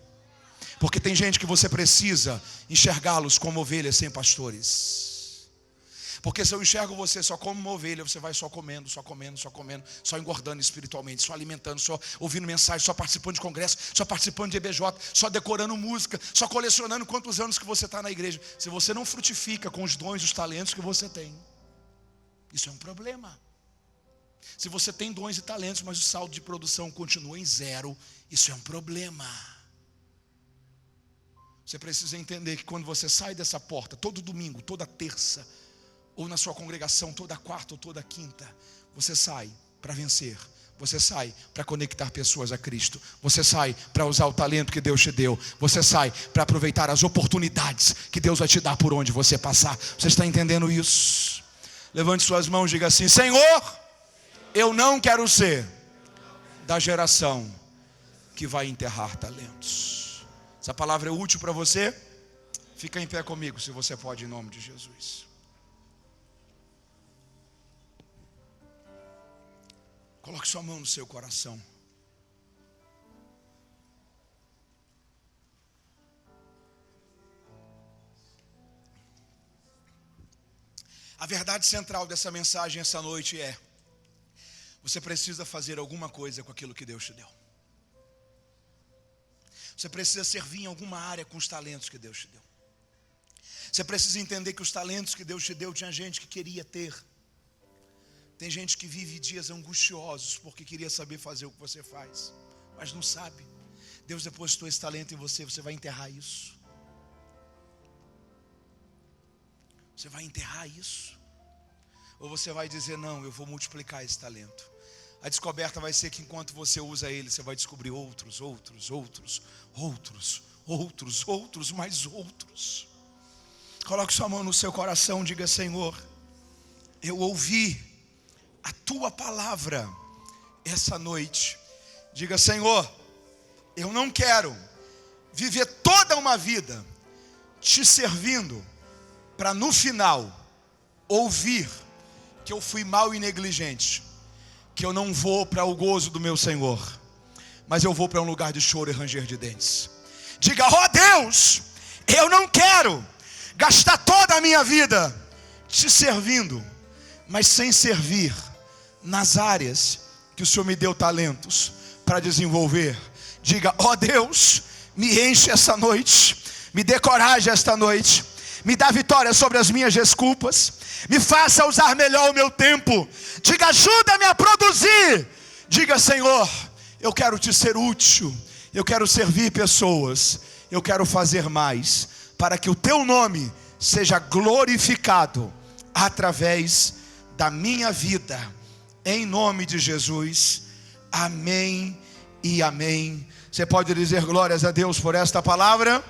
Porque tem gente que você precisa enxergá-los como ovelhas sem pastores. Porque se eu enxergo você só como uma ovelha, você vai só comendo, só engordando espiritualmente, só alimentando, só ouvindo mensagem, só participando de congresso, só participando de EBJ, só decorando música, só colecionando quantos anos que você está na igreja. Se você não frutifica com os dons e os talentos que você tem, isso é um problema. Se você tem dons e talentos, mas o saldo de produção continua em zero, isso é um problema. Você precisa entender que quando você sai dessa porta, todo domingo, toda terça, ou na sua congregação, toda quarta ou toda quinta, você sai para vencer. Você sai para conectar pessoas a Cristo. Você sai para usar o talento que Deus te deu. Você sai para aproveitar as oportunidades que Deus vai te dar por onde você passar. Você está entendendo isso? Levante suas mãos e diga assim, Senhor, eu não quero ser da geração que vai enterrar talentos. Essa palavra é útil para você? Fica em pé comigo, se você pode, em nome de Jesus. Coloque sua mão no seu coração. A verdade central dessa mensagem essa noite é: você precisa fazer alguma coisa com aquilo que Deus te deu. Você precisa servir em alguma área com os talentos que Deus te deu. Você precisa entender que os talentos que Deus te deu, tinha gente que queria ter. Tem gente que vive dias angustiosos porque queria saber fazer o que você faz, mas não sabe. Deus depositou esse talento em você, você vai enterrar isso. Você vai enterrar isso? Ou você vai dizer, não, eu vou multiplicar esse talento? A descoberta vai ser que enquanto você usa ele, você vai descobrir outros, mais outros. Coloque sua mão no seu coração, diga, Senhor, eu ouvi a tua palavra essa noite. Diga, Senhor, eu não quero viver toda uma vida te servindo, para no final ouvir que eu fui mau e negligente, que eu não vou para o gozo do meu Senhor, mas eu vou para um lugar de choro e ranger de dentes. Diga, Deus, eu não quero gastar toda a minha vida te servindo, mas sem servir nas áreas que o Senhor me deu talentos para desenvolver. Diga, Deus, me enche essa noite, me dê coragem esta noite, me dá vitória sobre as minhas desculpas, me faça usar melhor o meu tempo. Diga, ajuda-me a produzir. Diga, Senhor, eu quero te ser útil, eu quero servir pessoas, eu quero fazer mais, para que o teu nome seja glorificado através da minha vida, em nome de Jesus, amém e amém. Você pode dizer glórias a Deus por esta palavra?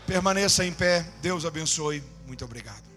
Permaneça em pé, Deus abençoe, muito obrigado.